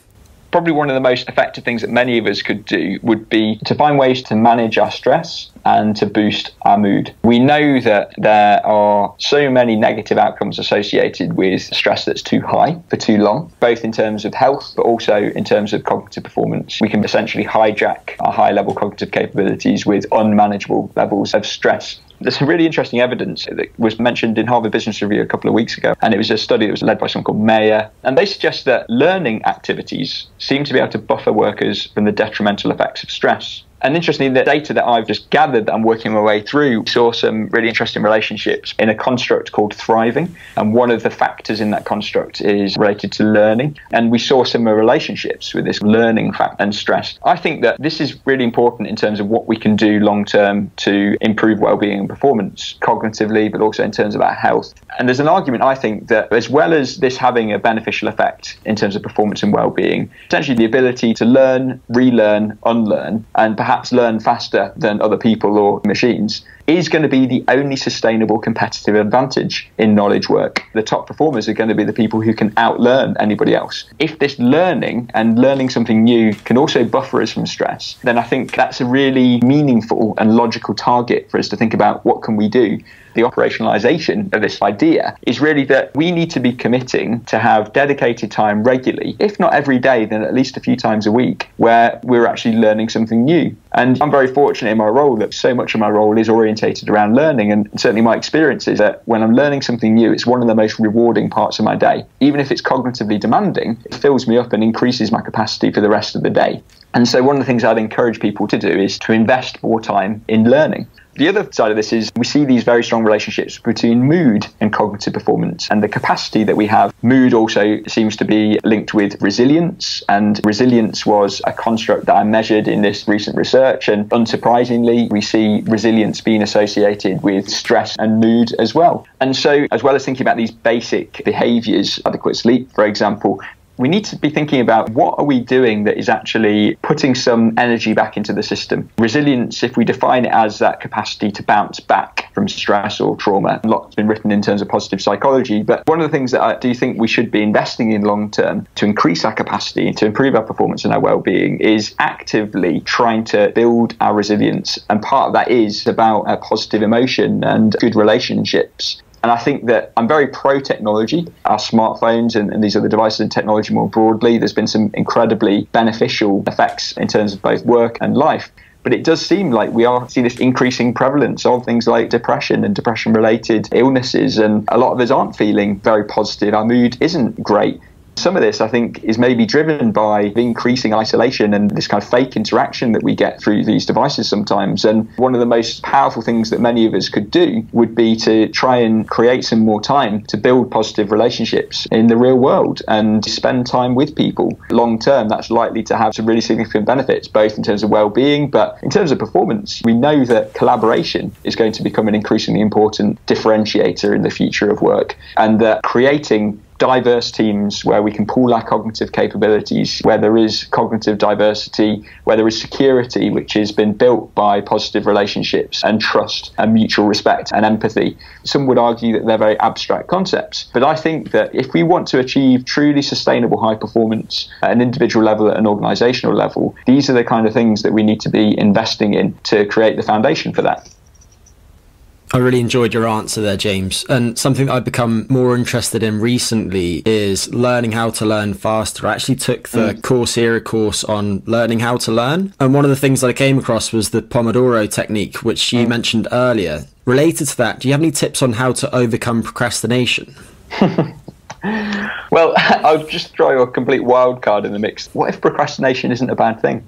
Probably one of the most effective things that many of us could do would be to find ways to manage our stress and to boost our mood. We know that there are so many negative outcomes associated with stress that's too high for too long, both in terms of health, but also in terms of cognitive performance. We can essentially hijack our high-level cognitive capabilities with unmanageable levels of stress. There's some really interesting evidence that was mentioned in Harvard Business Review a couple of weeks ago, and it was a study that was led by someone called Mayer, and they suggest that learning activities seem to be able to buffer workers from the detrimental effects of stress. And interestingly, the data that I've just gathered that I'm working my way through saw some really interesting relationships in a construct called thriving. And one of the factors in that construct is related to learning. And we saw similar relationships with this learning factor and stress. I think that this is really important in terms of what we can do long term to improve well-being and performance cognitively, but also in terms of our health. And there's an argument, I think, that as well as this having a beneficial effect in terms of performance and well-being, essentially the ability to learn, relearn, unlearn, and perhaps learn faster than other people or machines is going to be the only sustainable competitive advantage in knowledge work. The top performers are going to be the people who can outlearn anybody else. If this learning and learning something new can also buffer us from stress, then I think that's a really meaningful and logical target for us to think about what can we do. The operationalization of this idea is really that we need to be committing to have dedicated time regularly, if not every day, then at least a few times a week, where we're actually learning something new. And I'm very fortunate in my role that so much of my role is orientated around learning. And certainly my experience is that when I'm learning something new, it's one of the most rewarding parts of my day. Even if it's cognitively demanding, it fills me up and increases my capacity for the rest of the day. And so one of the things I'd encourage people to do is to invest more time in learning. The other side of this is we see these very strong relationships between mood and cognitive performance and the capacity that we have. Mood also seems to be linked with resilience, and resilience was a construct that I measured in this recent research. And unsurprisingly, we see resilience being associated with stress and mood as well. And so, as well as thinking about these basic behaviors, adequate sleep, for example, we need to be thinking about what are we doing that is actually putting some energy back into the system. Resilience, if we define it as that capacity to bounce back from stress or trauma, a lot's been written in terms of positive psychology, but one of the things that I do think we should be investing in long term to increase our capacity and to improve our performance and our well-being is actively trying to build our resilience. And part of that is about a positive emotion and good relationships. And I think that I'm very pro-technology, our smartphones and these other devices and technology more broadly. There's been some incredibly beneficial effects in terms of both work and life. But it does seem like we are seeing this increasing prevalence of things like depression and depression-related illnesses. And a lot of us aren't feeling very positive. Our mood isn't great. Some of this, I think, is maybe driven by the increasing isolation and this kind of fake interaction that we get through these devices sometimes. And one of the most powerful things that many of us could do would be to try and create some more time to build positive relationships in the real world and spend time with people. Long term, that's likely to have some really significant benefits, both in terms of well-being, but in terms of performance. We know that collaboration is going to become an increasingly important differentiator in the future of work, and that creating diverse teams where we can pool our cognitive capabilities, where there is cognitive diversity, where there is security, which has been built by positive relationships and trust and mutual respect and empathy. Some would argue that they're very abstract concepts, but I think that if we want to achieve truly sustainable high performance at an individual level, at an organizational level, these are the kind of things that we need to be investing in to create the foundation for that. I really enjoyed your answer there, James. And something that I've become more interested in recently is learning how to learn faster. I actually took the Coursera course on learning how to learn. And one of the things that I came across was the Pomodoro technique, which you mentioned earlier. Related to that, do you have any tips on how to overcome procrastination? Well, I'll just throw a complete wild card in the mix. What if procrastination isn't a bad thing?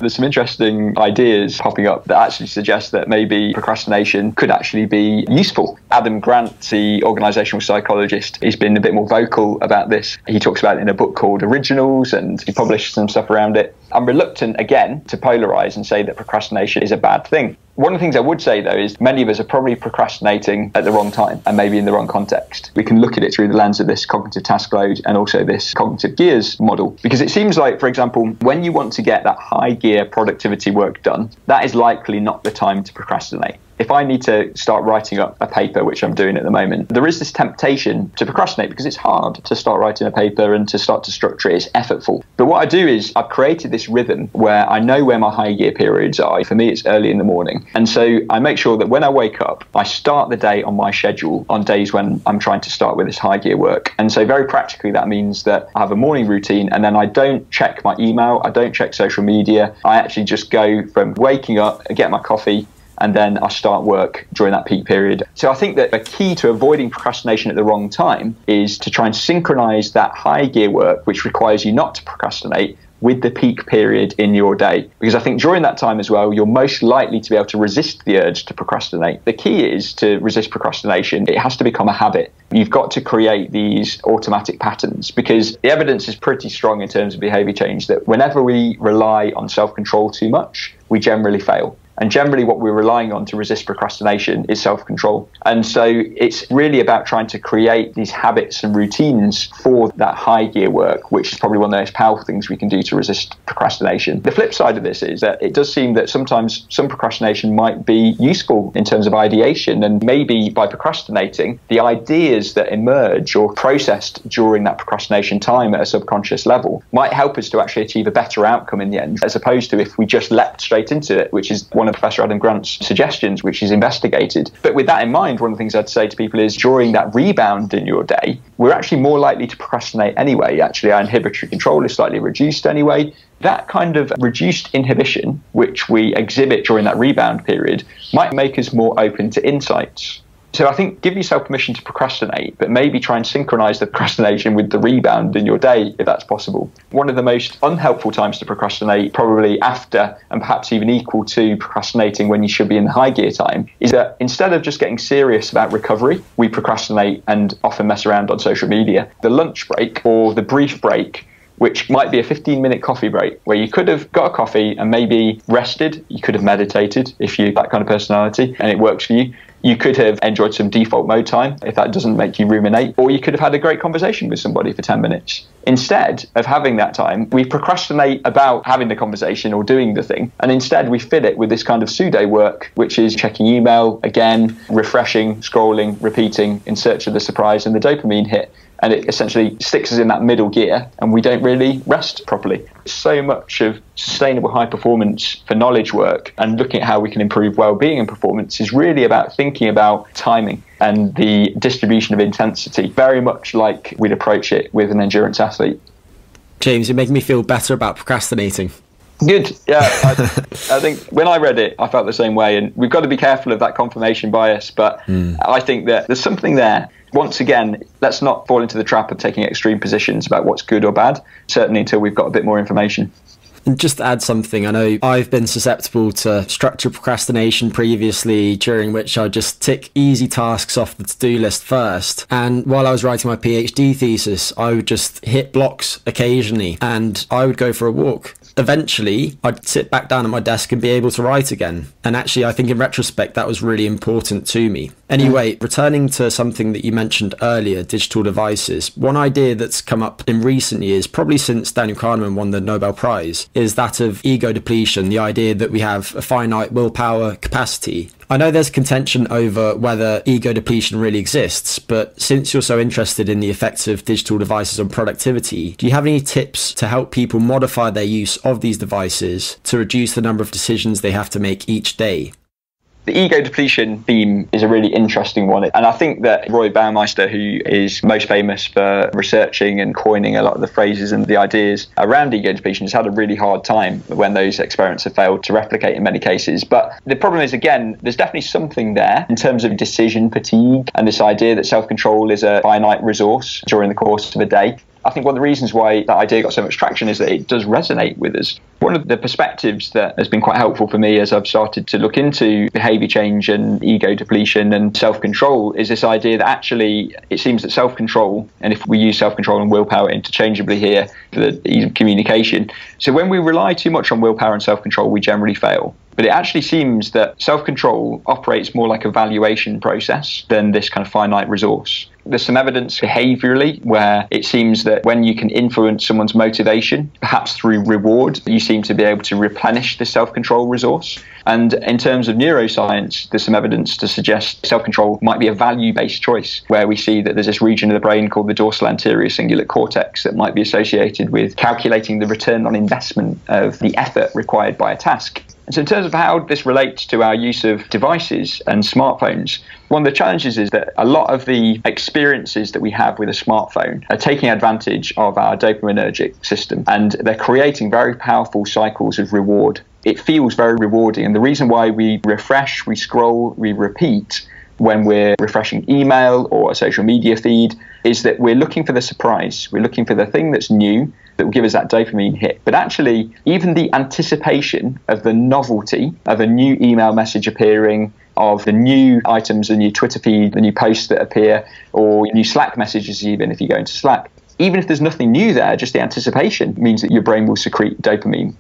There's some interesting ideas popping up that actually suggest that maybe procrastination could actually be useful. Adam Grant, the organizational psychologist, has been a bit more vocal about this. He talks about it in a book called Originals, and he published some stuff around it. I'm reluctant, again, to polarize and say that procrastination is a bad thing. One of the things I would say, though, is many of us are probably procrastinating at the wrong time and maybe in the wrong context. We can look at it through the lens of this cognitive task load and also this cognitive gears model. Because it seems like, for example, when you want to get that high gear productivity work done, that is likely not the time to procrastinate. If I need to start writing up a paper, which I'm doing at the moment, there is this temptation to procrastinate because it's hard to start writing a paper and to start to structure it. It's effortful. But what I do is I've created this rhythm where I know where my high gear periods are. For me, it's early in the morning. And so I make sure that when I wake up, I start the day on my schedule on days when I'm trying to start with this high gear work. And so very practically, that means that I have a morning routine and then I don't check my email. I don't check social media. I actually just go from waking up, get my coffee, and then I start work during that peak period. So I think that a key to avoiding procrastination at the wrong time is to try and synchronize that high gear work, which requires you not to procrastinate, with the peak period in your day. Because I think during that time as well, you're most likely to be able to resist the urge to procrastinate. The key is to resist procrastination. It has to become a habit. You've got to create these automatic patterns, because the evidence is pretty strong in terms of behaviour change that whenever we rely on self-control too much, we generally fail. And generally what we're relying on to resist procrastination is self-control. And so it's really about trying to create these habits and routines for that high gear work, which is probably one of the most powerful things we can do to resist procrastination. The flip side of this is that it does seem that sometimes some procrastination might be useful in terms of ideation, and maybe by procrastinating, the ideas that emerge or processed during that procrastination time at a subconscious level might help us to actually achieve a better outcome in the end, as opposed to if we just leapt straight into it, which is one of Professor Adam Grant's suggestions, which is investigated. But with that in mind, one of the things I'd say to people is during that rebound in your day, we're actually more likely to procrastinate anyway. Actually, our inhibitory control is slightly reduced anyway. That kind of reduced inhibition, which we exhibit during that rebound period, might make us more open to insights. So I think give yourself permission to procrastinate, but maybe try and synchronize the procrastination with the rebound in your day, if that's possible. One of the most unhelpful times to procrastinate, probably after and perhaps even equal to procrastinating when you should be in the high gear time, is that instead of just getting serious about recovery, we procrastinate and often mess around on social media. The lunch break or the brief break, which might be a 15-minute coffee break, where you could have got a coffee and maybe rested. You could have meditated if you're that kind of personality and it works for you. You could have enjoyed some default mode time if that doesn't make you ruminate, or you could have had a great conversation with somebody for 10 minutes. Instead of having that time, we procrastinate about having the conversation or doing the thing, and instead we fill it with this kind of pseudo work, which is checking email again, refreshing, scrolling, repeating in search of the surprise and the dopamine hit. And it essentially sticks us in that middle gear and we don't really rest properly. So much of sustainable high performance for knowledge work and looking at how we can improve well-being and performance is really about thinking about timing and the distribution of intensity, very much like we'd approach it with an endurance athlete. James, you're making me feel better about procrastinating. Good. Yeah, I think when I read it, I felt the same way. And we've got to be careful of that confirmation bias. But I think that there's something there. Once again, let's not fall into the trap of taking extreme positions about what's good or bad, certainly until we've got a bit more information. And just to add something, I know I've been susceptible to structured procrastination previously, during which I just tick easy tasks off the to-do list first. And while I was writing my PhD thesis, I would just hit blocks occasionally and I would go for a walk. Eventually, I'd sit back down at my desk and be able to write again. And actually, I think in retrospect, that was really important to me. Anyway, returning to something that you mentioned earlier, digital devices, one idea that's come up in recent years, probably since Daniel Kahneman won the Nobel Prize, is that of ego depletion, the idea that we have a finite willpower capacity. I know there's contention over whether ego depletion really exists, but since you're so interested in the effects of digital devices on productivity, do you have any tips to help people modify their use of these devices to reduce the number of decisions they have to make each day? The ego depletion theme is a really interesting one. And I think that Roy Baumeister, who is most famous for researching and coining a lot of the phrases and the ideas around ego depletion, has had a really hard time when those experiments have failed to replicate in many cases. But the problem is, again, there's definitely something there in terms of decision fatigue and this idea that self-control is a finite resource during the course of a day. I think one of the reasons why that idea got so much traction is that it does resonate with us. One of the perspectives that has been quite helpful for me as I've started to look into behaviour change and ego depletion and self-control is this idea that actually it seems that self-control, and if we use self-control and willpower interchangeably here for the ease of communication, so when we rely too much on willpower and self-control, we generally fail. But it actually seems that self-control operates more like a valuation process than this kind of finite resource. There's some evidence behaviourally where it seems that when you can influence someone's motivation, perhaps through reward, you seem to be able to replenish the self-control resource. And in terms of neuroscience, there's some evidence to suggest self-control might be a value-based choice, where we see that there's this region of the brain called the dorsal anterior cingulate cortex that might be associated with calculating the return on investment of the effort required by a task. And so in terms of how this relates to our use of devices and smartphones, one of the challenges is that a lot of the experiences that we have with a smartphone are taking advantage of our dopaminergic system, and they're creating very powerful cycles of reward. It feels very rewarding, and the reason why we refresh, we scroll, we repeat when we're refreshing email or a social media feed is that we're looking for the surprise. We're looking for the thing that's new, that will give us that dopamine hit. But actually, even the anticipation of the novelty of a new email message appearing, of the new items, the new Twitter feed, the new posts that appear, or new Slack messages, even if you go into Slack, even if there's nothing new there, just the anticipation means that your brain will secrete dopamine.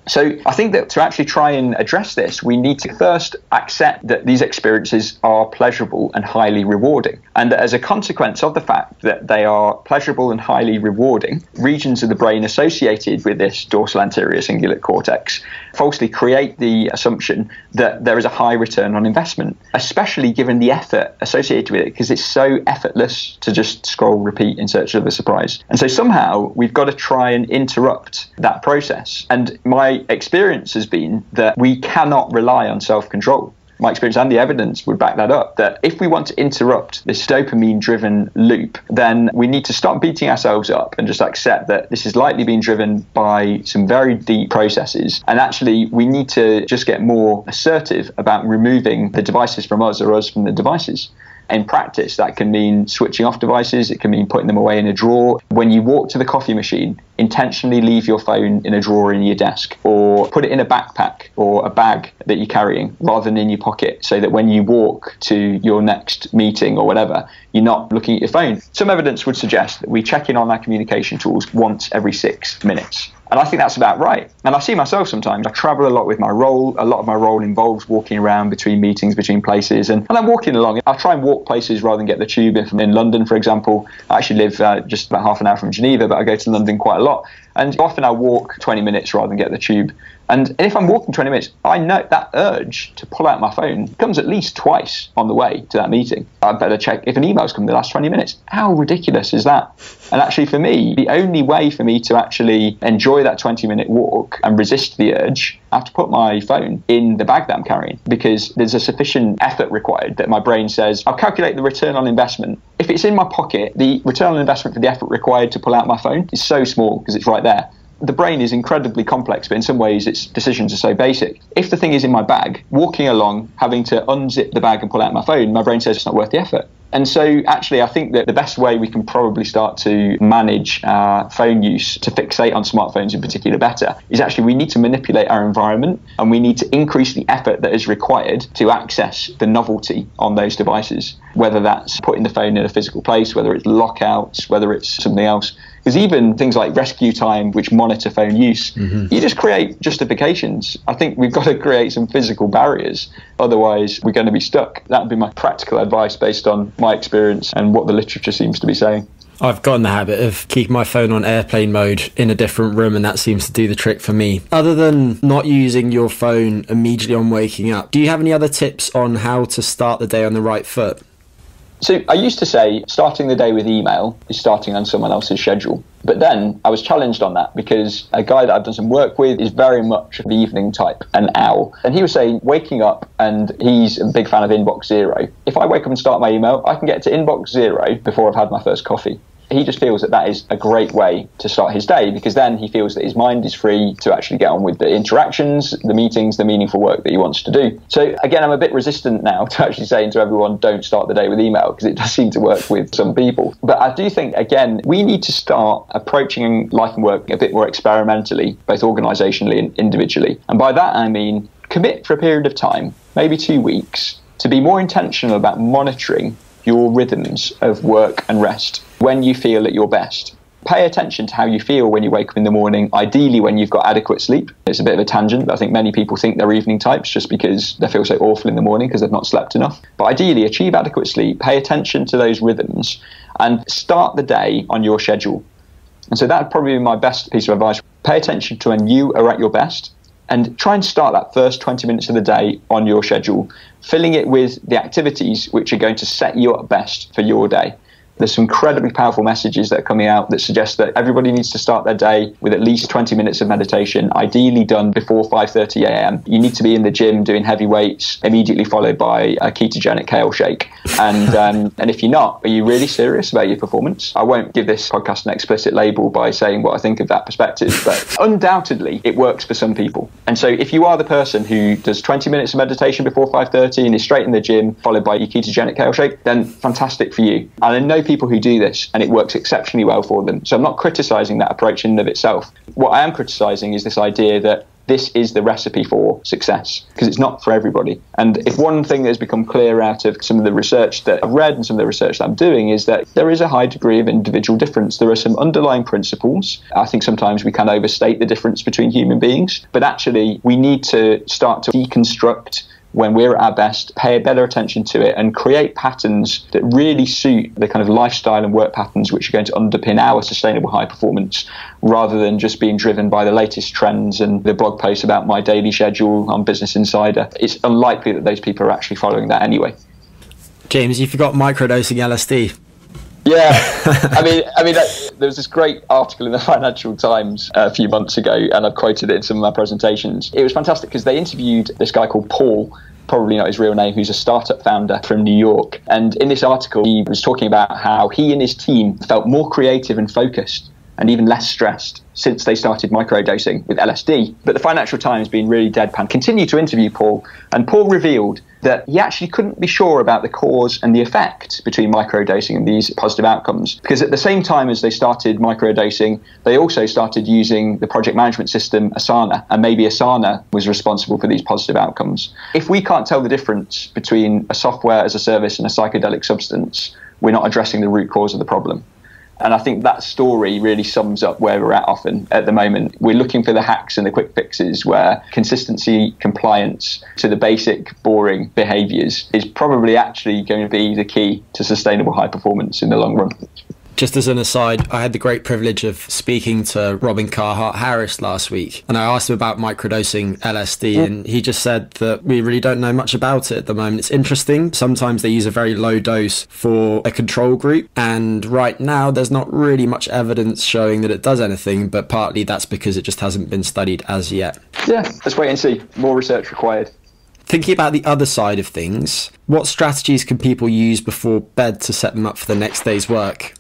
So I think that to actually try and address this, we need to first accept that these experiences are pleasurable and highly rewarding. And that as a consequence of the fact that they are pleasurable and highly rewarding, regions of the brain associated with this dorsal anterior cingulate cortex falsely create the assumption that there is a high return on investment, especially given the effort associated with it, because it's so effortless to just scroll, repeat in search of a surprise. And so somehow we've got to try and interrupt that process. And my experience has been that we cannot rely on self-control. My experience and the evidence would back that up, that if we want to interrupt this dopamine-driven loop, then we need to stop beating ourselves up and just accept that this is likely being driven by some very deep processes. And actually, we need to just get more assertive about removing the devices from us or us from the devices. In practice, that can mean switching off devices. It can mean putting them away in a drawer. When you walk to the coffee machine, intentionally leave your phone in a drawer in your desk, or put it in a backpack or a bag that you're carrying rather than in your pocket, so that when you walk to your next meeting or whatever, you're not looking at your phone. Some evidence would suggest that we check in on our communication tools once every 6 minutes. And I think that's about right. And I see myself sometimes. I travel a lot with my role. A lot of my role involves walking around between meetings, between places. And I'm walking along. I'll try and walk places rather than get the tube. If I'm in London, for example, I actually live just about half an hour from Geneva, but I go to London quite a lot. And often I walk 20 minutes rather than get the tube. And if I'm walking 20 minutes, I know that urge to pull out my phone comes at least twice on the way to that meeting. I better check if an email's come in the last 20 minutes. How ridiculous is that? And actually, for me, the only way for me to actually enjoy that 20-minute walk and resist the urge, I have to put my phone in the bag that I'm carrying, because there's a sufficient effort required that my brain says, I'll calculate the return on investment. If it's in my pocket, the return on investment for the effort required to pull out my phone is so small because it's right there. The brain is incredibly complex, but in some ways its decisions are so basic. If the thing is in my bag, walking along, having to unzip the bag and pull out my phone, my brain says it's not worth the effort. And so actually I think that the best way we can probably start to manage our phone use, to fixate on smartphones in particular better, is actually we need to manipulate our environment, and we need to increase the effort that is required to access the novelty on those devices, whether that's putting the phone in a physical place, whether it's lockouts, whether it's something else. Because even things like rescue time, which monitor phone use, you just create justifications. I think we've got to create some physical barriers. Otherwise, we're going to be stuck. That would be my practical advice based on my experience and what the literature seems to be saying. I've got in the habit of keeping my phone on airplane mode in a different room, and that seems to do the trick for me. Other than not using your phone immediately on waking up, do you have any other tips on how to start the day on the right foot? So I used to say starting the day with email is starting on someone else's schedule. But then I was challenged on that because a guy that I've done some work with is very much the evening type, an owl. And he was saying waking up, and he's a big fan of inbox zero. If I wake up and start my email, I can get to inbox zero before I've had my first coffee. He just feels that that is a great way to start his day, because then he feels that his mind is free to actually get on with the interactions, the meetings, the meaningful work that he wants to do. So again, I'm a bit resistant now to actually saying to everyone, don't start the day with email, because it does seem to work with some people. But I do think, again, we need to start approaching life and work a bit more experimentally, both organisationally and individually. And by that, I mean commit for a period of time, maybe 2 weeks, to be more intentional about monitoring your rhythms of work and rest when you feel at your best. Pay attention to how you feel when you wake up in the morning, ideally when you've got adequate sleep. It's a bit of a tangent, but I think many people think they're evening types just because they feel so awful in the morning because they've not slept enough. But ideally, achieve adequate sleep, pay attention to those rhythms, and start the day on your schedule. And so that would probably be my best piece of advice. Pay attention to when you are at your best, and try and start that first 20 minutes of the day on your schedule, filling it with the activities which are going to set you up best for your day. There's some incredibly powerful messages that are coming out that suggest that everybody needs to start their day with at least 20 minutes of meditation, ideally done before 5:30 a.m. You need to be in the gym doing heavy weights, immediately followed by a ketogenic kale shake. And if you're not, are you really serious about your performance? I won't give this podcast an explicit label by saying what I think of that perspective, but undoubtedly it works for some people. And so if you are the person who does 20 minutes of meditation before 5:30 and is straight in the gym, followed by your ketogenic kale shake, then fantastic for you. And I know people who do this and it works exceptionally well for them. So I'm not criticising that approach in and of itself. What I am criticising is this idea that this is the recipe for success, because it's not for everybody. And if one thing that has become clear out of some of the research that I've read and some of the research that I'm doing is that there is a high degree of individual difference. There are some underlying principles. I think sometimes we can overstate the difference between human beings, but actually we need to start to deconstruct when we're at our best, pay better attention to it and create patterns that really suit the kind of lifestyle and work patterns which are going to underpin our sustainable high performance, rather than just being driven by the latest trends and the blog posts about my daily schedule on Business Insider. It's unlikely that those people are actually following that anyway. James, you forgot microdosing LSD. Yeah, I mean, there was this great article in the Financial Times a few months ago, and I've quoted it in some of my presentations. It was fantastic because they interviewed this guy called Paul, probably not his real name, who's a startup founder from New York. And in this article, he was talking about how he and his team felt more creative and focused and even less stressed since they started microdosing with LSD. But the Financial Times, being really deadpan, continued to interview Paul, and Paul revealed that he actually couldn't be sure about the cause and the effect between microdosing and these positive outcomes, because at the same time as they started microdosing, they also started using the project management system Asana, and maybe Asana was responsible for these positive outcomes. If we can't tell the difference between a software as a service and a psychedelic substance, we're not addressing the root cause of the problem. And I think that story really sums up where we're at often at the moment. We're looking for the hacks and the quick fixes where consistency, compliance to the basic, boring behaviours is probably actually going to be the key to sustainable high performance in the long run. Just as an aside, I had the great privilege of speaking to Robin Carhart-Harris last week, and I asked him about microdosing LSD, and he just said that we really don't know much about it at the moment. It's interesting. Sometimes they use a very low dose for a control group, and right now there's not really much evidence showing that it does anything, but partly that's because it just hasn't been studied as yet. Yeah, let's wait and see. More research required. Thinking about the other side of things, what strategies can people use before bed to set them up for the next day's work?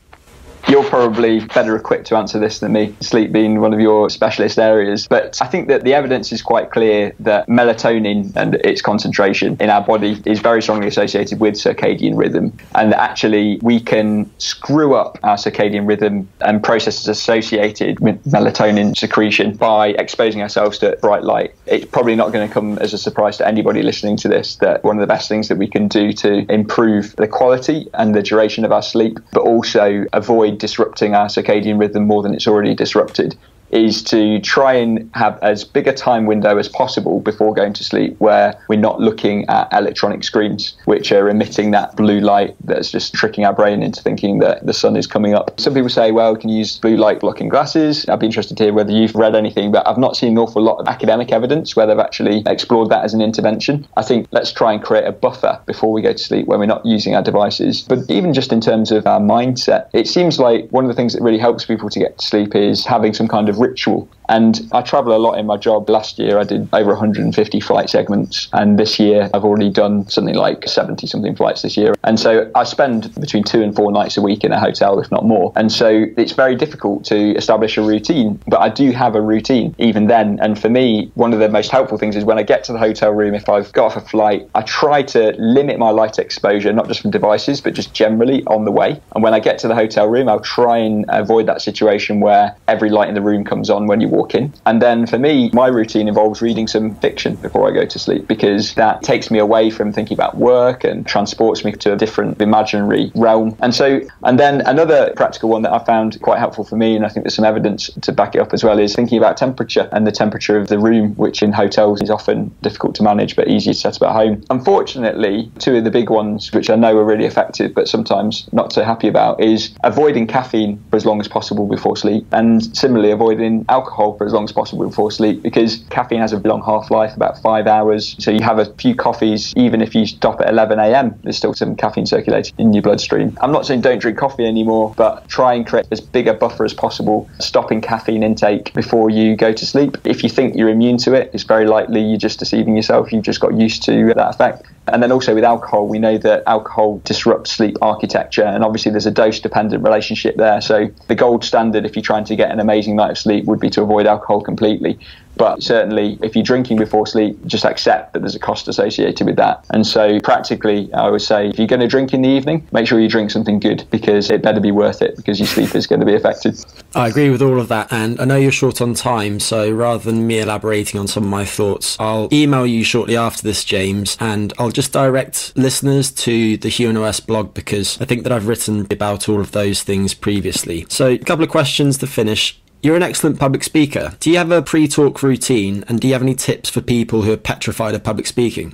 You're probably better equipped to answer this than me, sleep being one of your specialist areas. But I think that the evidence is quite clear that melatonin and its concentration in our body is very strongly associated with circadian rhythm. And that actually we can screw up our circadian rhythm and processes associated with melatonin secretion by exposing ourselves to bright light. It's probably not going to come as a surprise to anybody listening to this that one of the best things that we can do to improve the quality and the duration of our sleep, but also avoid disrupting our circadian rhythm more than it's already disrupted, is to try and have as big a time window as possible before going to sleep where we're not looking at electronic screens which are emitting that blue light that's just tricking our brain into thinking that the sun is coming up. Some people say, well, we can use blue light blocking glasses. I'd be interested to hear whether you've read anything, but I've not seen an awful lot of academic evidence where they've actually explored that as an intervention. I think let's try and create a buffer before we go to sleep when we're not using our devices. But even just in terms of our mindset, it seems like one of the things that really helps people to get to sleep is having some kind of ritual. And I travel a lot in my job. Last year I did over 150 flight segments, and this year I've already done something like 70 something flights this year. And so I spend between 2 and 4 nights a week in a hotel, if not more. And so it's very difficult to establish a routine, but I do have a routine even then. And for me, one of the most helpful things is when I get to the hotel room, if I've got off a flight, I try to limit my light exposure, not just from devices, but just generally on the way. And when I get to the hotel room, I'll try and avoid that situation where every light in the room comes on when you walk in. And then for me, my routine involves reading some fiction before I go to sleep, because that takes me away from thinking about work and transports me to a different imaginary realm. And then another practical one that I found quite helpful for me, and I think there's some evidence to back it up as well, is thinking about temperature and the temperature of the room, which in hotels is often difficult to manage but easier to set up at home. Unfortunately, two of the big ones, which I know are really effective but sometimes not so happy about, is avoiding caffeine for as long as possible before sleep, and similarly avoiding alcohol for as long as possible before sleep, because caffeine has a long half-life, about 5 hours. So you have a few coffees, even if you stop at 11 a.m, there's still some caffeine circulating in your bloodstream. I'm not saying don't drink coffee anymore, but try and create as big a buffer as possible, stopping caffeine intake before you go to sleep. If you think you're immune to it, it's very likely you're just deceiving yourself. You've just got used to that effect. And then also with alcohol, we know that alcohol disrupts sleep architecture, and obviously there's a dose-dependent relationship there. So the gold standard, if you're trying to get an amazing night of sleep, would be to avoid alcohol completely. But certainly, if you're drinking before sleep, just accept that there's a cost associated with that. And so practically, I would say, if you're going to drink in the evening, make sure you drink something good, because it better be worth it, because your sleep is going to be affected. I agree with all of that, and I know you're short on time, so rather than me elaborating on some of my thoughts, I'll email you shortly after this, James, and I'll just direct listeners to the humanOS blog, because I think that I've written about all of those things previously. So a couple of questions to finish. You're an excellent public speaker. Do you have a pre-talk routine, and do you have any tips for people who are petrified of public speaking?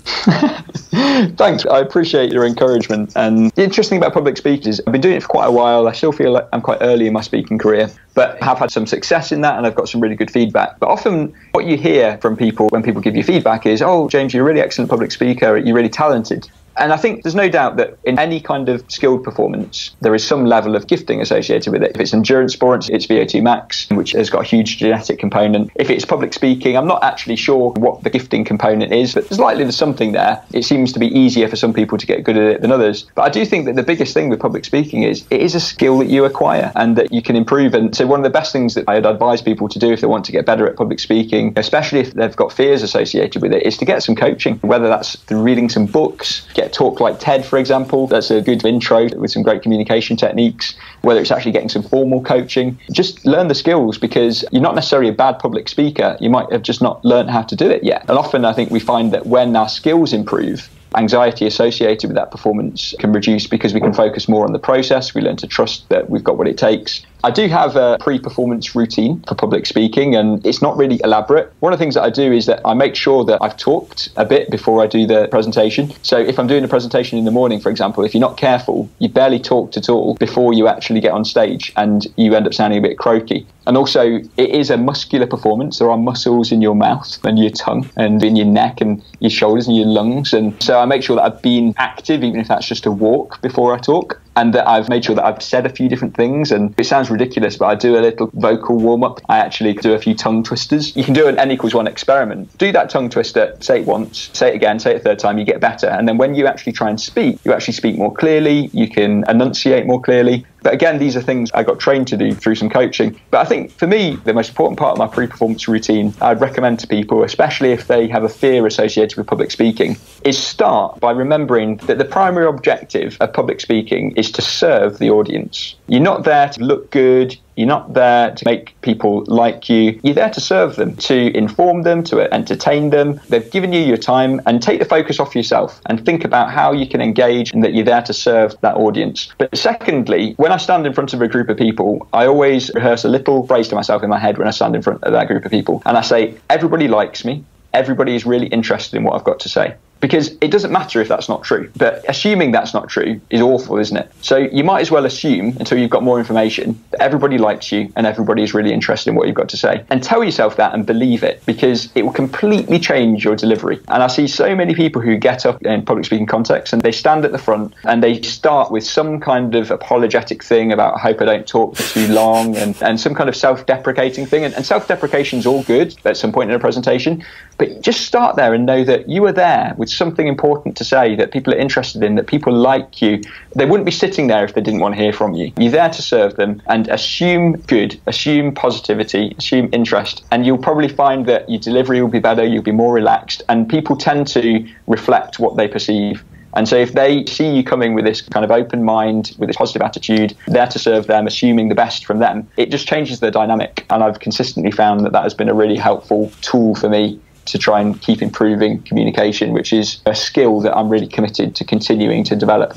Thanks. I appreciate your encouragement. And the interesting about public speaking is I've been doing it for quite a while. I still feel like I'm quite early in my speaking career, but have had some success in that, and I've got some really good feedback. But often what you hear from people when people give you feedback is, oh, James, you're a really excellent public speaker. You're really talented. And I think there's no doubt that in any kind of skilled performance, there is some level of gifting associated with it. If it's endurance sports, it's VO2 max, which has got a huge genetic component. If it's public speaking, I'm not actually sure what the gifting component is, but there's likely there's something there. It seems to be easier for some people to get good at it than others. But I do think that the biggest thing with public speaking is it is a skill that you acquire and that you can improve. And so one of the best things that I'd advise people to do if they want to get better at public speaking, especially if they've got fears associated with it, is to get some coaching, whether that's through reading some books, get talk like TED, for example. That's a good intro with some great communication techniques. Whether it's actually getting some formal coaching, just learn the skills, because you're not necessarily a bad public speaker. You might have just not learned how to do it yet. And often I think we find that when our skills improve, anxiety associated with that performance can reduce, because we can focus more on the process. We learn to trust that we've got what it takes. I do have a pre-performance routine for public speaking, and it's not really elaborate. One of the things that I do is that I make sure that I've talked a bit before I do the presentation. So if I'm doing a presentation in the morning, for example, if you're not careful, you barely talked at all before you actually get on stage, and you end up sounding a bit croaky. And also, it is a muscular performance. There are muscles in your mouth and your tongue and in your neck and your shoulders and your lungs. And so I make sure that I've been active, even if that's just a walk before I talk, and that I've made sure that I've said a few different things. And it sounds ridiculous, but I do a little vocal warm-up. I actually do a few tongue twisters. You can do an N=1 experiment. Do that tongue twister, say it once, say it again, say it a third time, you get better. And then when you actually try and speak, you actually speak more clearly, you can enunciate more clearly. But again, these are things I got trained to do through some coaching. But I think for me, the most important part of my pre-performance routine, I'd recommend to people, especially if they have a fear associated with public speaking, is start by remembering that the primary objective of public speaking is to serve the audience. You're not there to look good. You're not there to make people like you. You're there to serve them, to inform them, to entertain them. They've given you your time, and take the focus off yourself and think about how you can engage and that you're there to serve that audience. But secondly, when I stand in front of a group of people, I always rehearse a little phrase to myself in my head when I stand in front of that group of people. And I say, everybody likes me. Everybody is really interested in what I've got to say. Because it doesn't matter if that's not true. But assuming that's not true is awful, isn't it? So you might as well assume, until you've got more information, that everybody likes you and everybody is really interested in what you've got to say. And tell yourself that and believe it, because it will completely change your delivery. And I see so many people who get up in public speaking contexts and they stand at the front and they start with some kind of apologetic thing about, I hope I don't talk for too long, and some kind of self-deprecating thing. And self-deprecation is all good at some point in a presentation, but just start there and know that you are there with something important to say, that people are interested in, that people like you. They wouldn't be sitting there if they didn't want to hear from you. You're there to serve them, and assume good, assume positivity, assume interest, and you'll probably find that your delivery will be better, you'll be more relaxed, and people tend to reflect what they perceive. And so if they see you coming with this kind of open mind, with this positive attitude, there to serve them, assuming the best from them, it just changes the dynamic. And I've consistently found that that has been a really helpful tool for me to try and keep improving communication, which is a skill that I'm really committed to continuing to develop.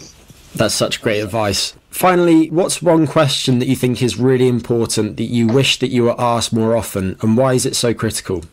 That's such great advice. Finally, what's one question that you think is really important that you wish that you were asked more often, and why is it so critical?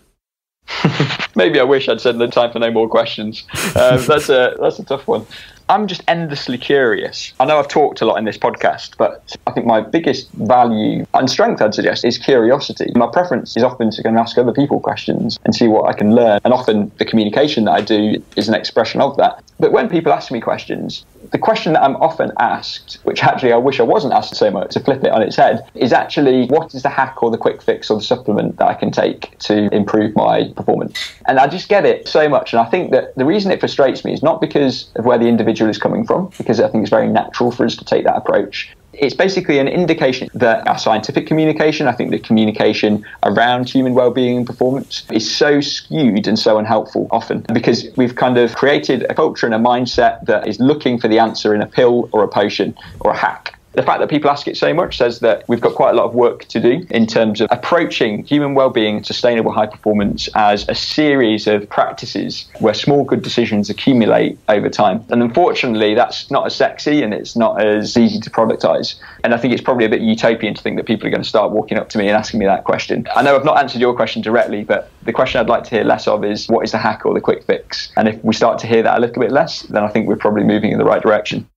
Maybe I wish I'd said the time for no more questions. That's a tough one. I'm just endlessly curious. I know I've talked a lot in this podcast, but I think my biggest value and strength, I'd suggest, is curiosity. My preference is often to go and ask other people questions and see what I can learn. And often the communication that I do is an expression of that. But when people ask me questions, the question that I'm often asked, which actually I wish I wasn't asked so much, to flip it on its head, is actually, what is the hack or the quick fix or the supplement that I can take to improve my performance? And I just get it so much. And I think that the reason it frustrates me is not because of where the individual is coming from, because I think it's very natural for us to take that approach. It's basically an indication that our scientific communication, I think the communication around human well-being and performance, is so skewed and so unhelpful often, because we've kind of created a culture and a mindset that is looking for the answer in a pill or a potion or a hack. The fact that people ask it so much says that we've got quite a lot of work to do in terms of approaching human well-being and sustainable high performance as a series of practices where small good decisions accumulate over time. And unfortunately, that's not as sexy and it's not as easy to productize. And I think it's probably a bit utopian to think that people are going to start walking up to me and asking me that question. I know I've not answered your question directly, but the question I'd like to hear less of is, what is the hack or the quick fix? And if we start to hear that a little bit less, then I think we're probably moving in the right direction.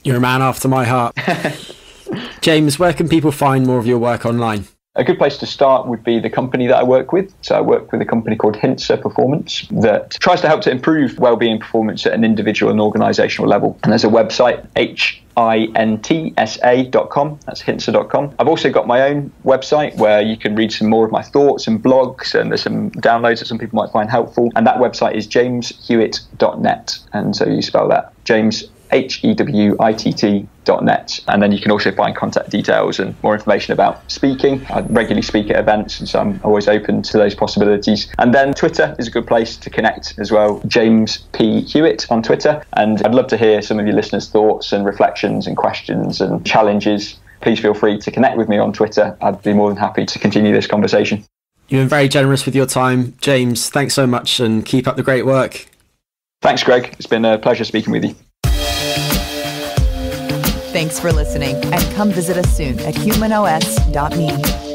You're a man after my heart. James, where can people find more of your work online? A good place to start would be the company that I work with. So I work with a company called Hintsa Performance that tries to help to improve wellbeing performance at an individual and organisational level. And there's a website, hintsa.com. That's hintsa.com. I've also got my own website where you can read some more of my thoughts and blogs, and there's some downloads that some people might find helpful. And that website is jameshewitt.net. And so you spell that, James HEWITT.net, and then you can also find contact details and more information about speaking. I regularly speak at events, and so I'm always open to those possibilities. And then Twitter is a good place to connect as well, James P. Hewitt on Twitter, and I'd love to hear some of your listeners' thoughts and reflections and questions and challenges. Please feel free to connect with me on Twitter. I'd be more than happy to continue this conversation. You've been very generous with your time, James. Thanks so much, and keep up the great work. Thanks, Greg. It's been a pleasure speaking with you. Thanks for listening, and come visit us soon at humanOS.me.